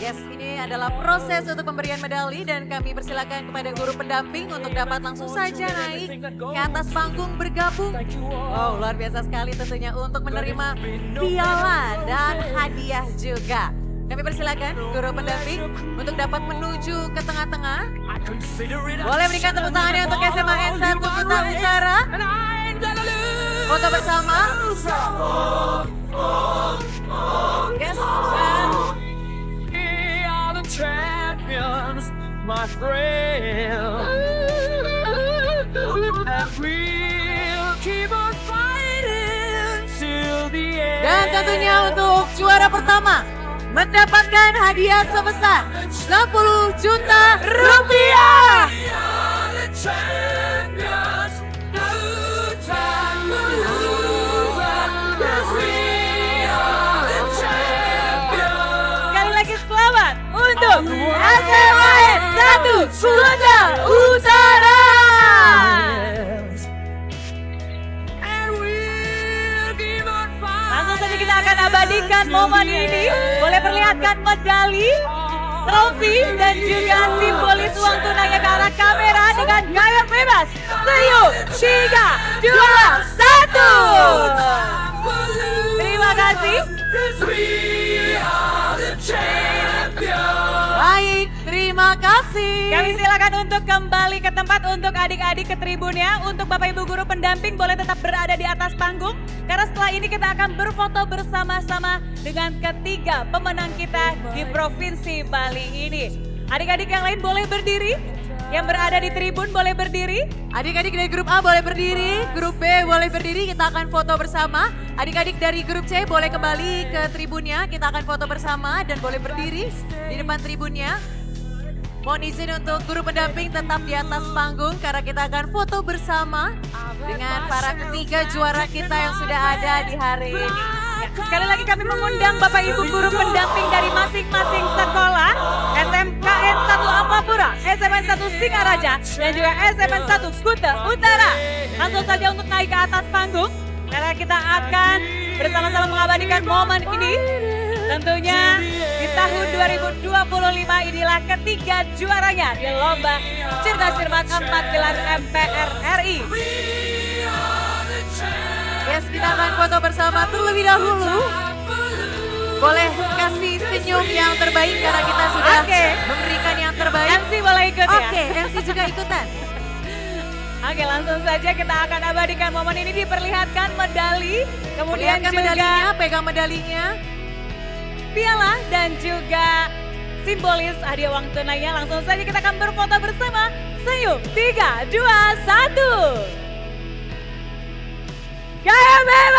Yes, ini adalah proses untuk pemberian medali dan kami persilakan kepada guru pendamping untuk dapat langsung saja naik ke atas panggung bergabung. Wow, luar biasa sekali tentunya untuk menerima piala dan hadiah juga. Kami persilakan guru pendamping untuk dapat menuju ke tengah-tengah. Boleh berikan tepuk tangannya untuk SMAN 1 Kuta Utara. Foto bersama. Yes, champions, my friend. And we'll keep on fighting till the end. Dan tentunya untuk juara pertama mendapatkan hadiah sebesar 10 juta rupiah. Sekali lagi selamat untuk SMAN 1 Kuta Utara. Langsung saja kita akan abadikan momen ini. Boleh perlihatkan medali, trofi dan juga simbolis uang tunai ke arah kamera dengan gaya bebas. 3, 2, 1. Terima kasih. Baik, terima kasih. Kami silakan untuk kembali ke tempat untuk adik-adik ke tribunnya. Untuk Bapak Ibu guru pendamping boleh tetap berada di atas panggung. Karena setelah ini kita akan berfoto bersama-sama dengan ketiga pemenang kita di Provinsi Bali ini. Adik-adik yang lain boleh berdiri. Yang berada di tribun boleh berdiri. Adik-adik dari grup A boleh berdiri, grup B boleh berdiri, kita akan foto bersama. Adik-adik dari grup C boleh kembali ke tribunnya, kita akan foto bersama dan boleh berdiri di depan tribunnya. Mohon izin untuk guru pendamping tetap di atas panggung karena kita akan foto bersama dengan para ketiga juara kita yang sudah ada di hari ini. Sekali lagi kami mengundang Bapak Ibu guru pendamping dari masing-masing sekolah, SMKN 1 Ampapura, SMN 1 Singaraja, dan juga SMN 1 Kuta Utara. Langsung saja untuk naik ke atas panggung, karena kita akan bersama-sama mengabadikan momen ini. Tentunya di tahun 2025 inilah ketiga juaranya di Lomba Cerdas Cermat 4 Pilar MPR RI. Yes, kita akan foto bersama terlebih dahulu. Boleh kasih senyum yang terbaik karena kita sudah memberikan yang terbaik. MC boleh ikut ya? Oke, MC juga ikutan. Oke, langsung saja kita akan abadikan momen ini, diperlihatkan medali, kemudian Perlihatkan juga medalinya, pegang medalinya, piala dan juga simbolis hadiah uang tunainya. Langsung saja kita akan berfoto bersama. Senyum, 3, 2, 1. Gaya bebas!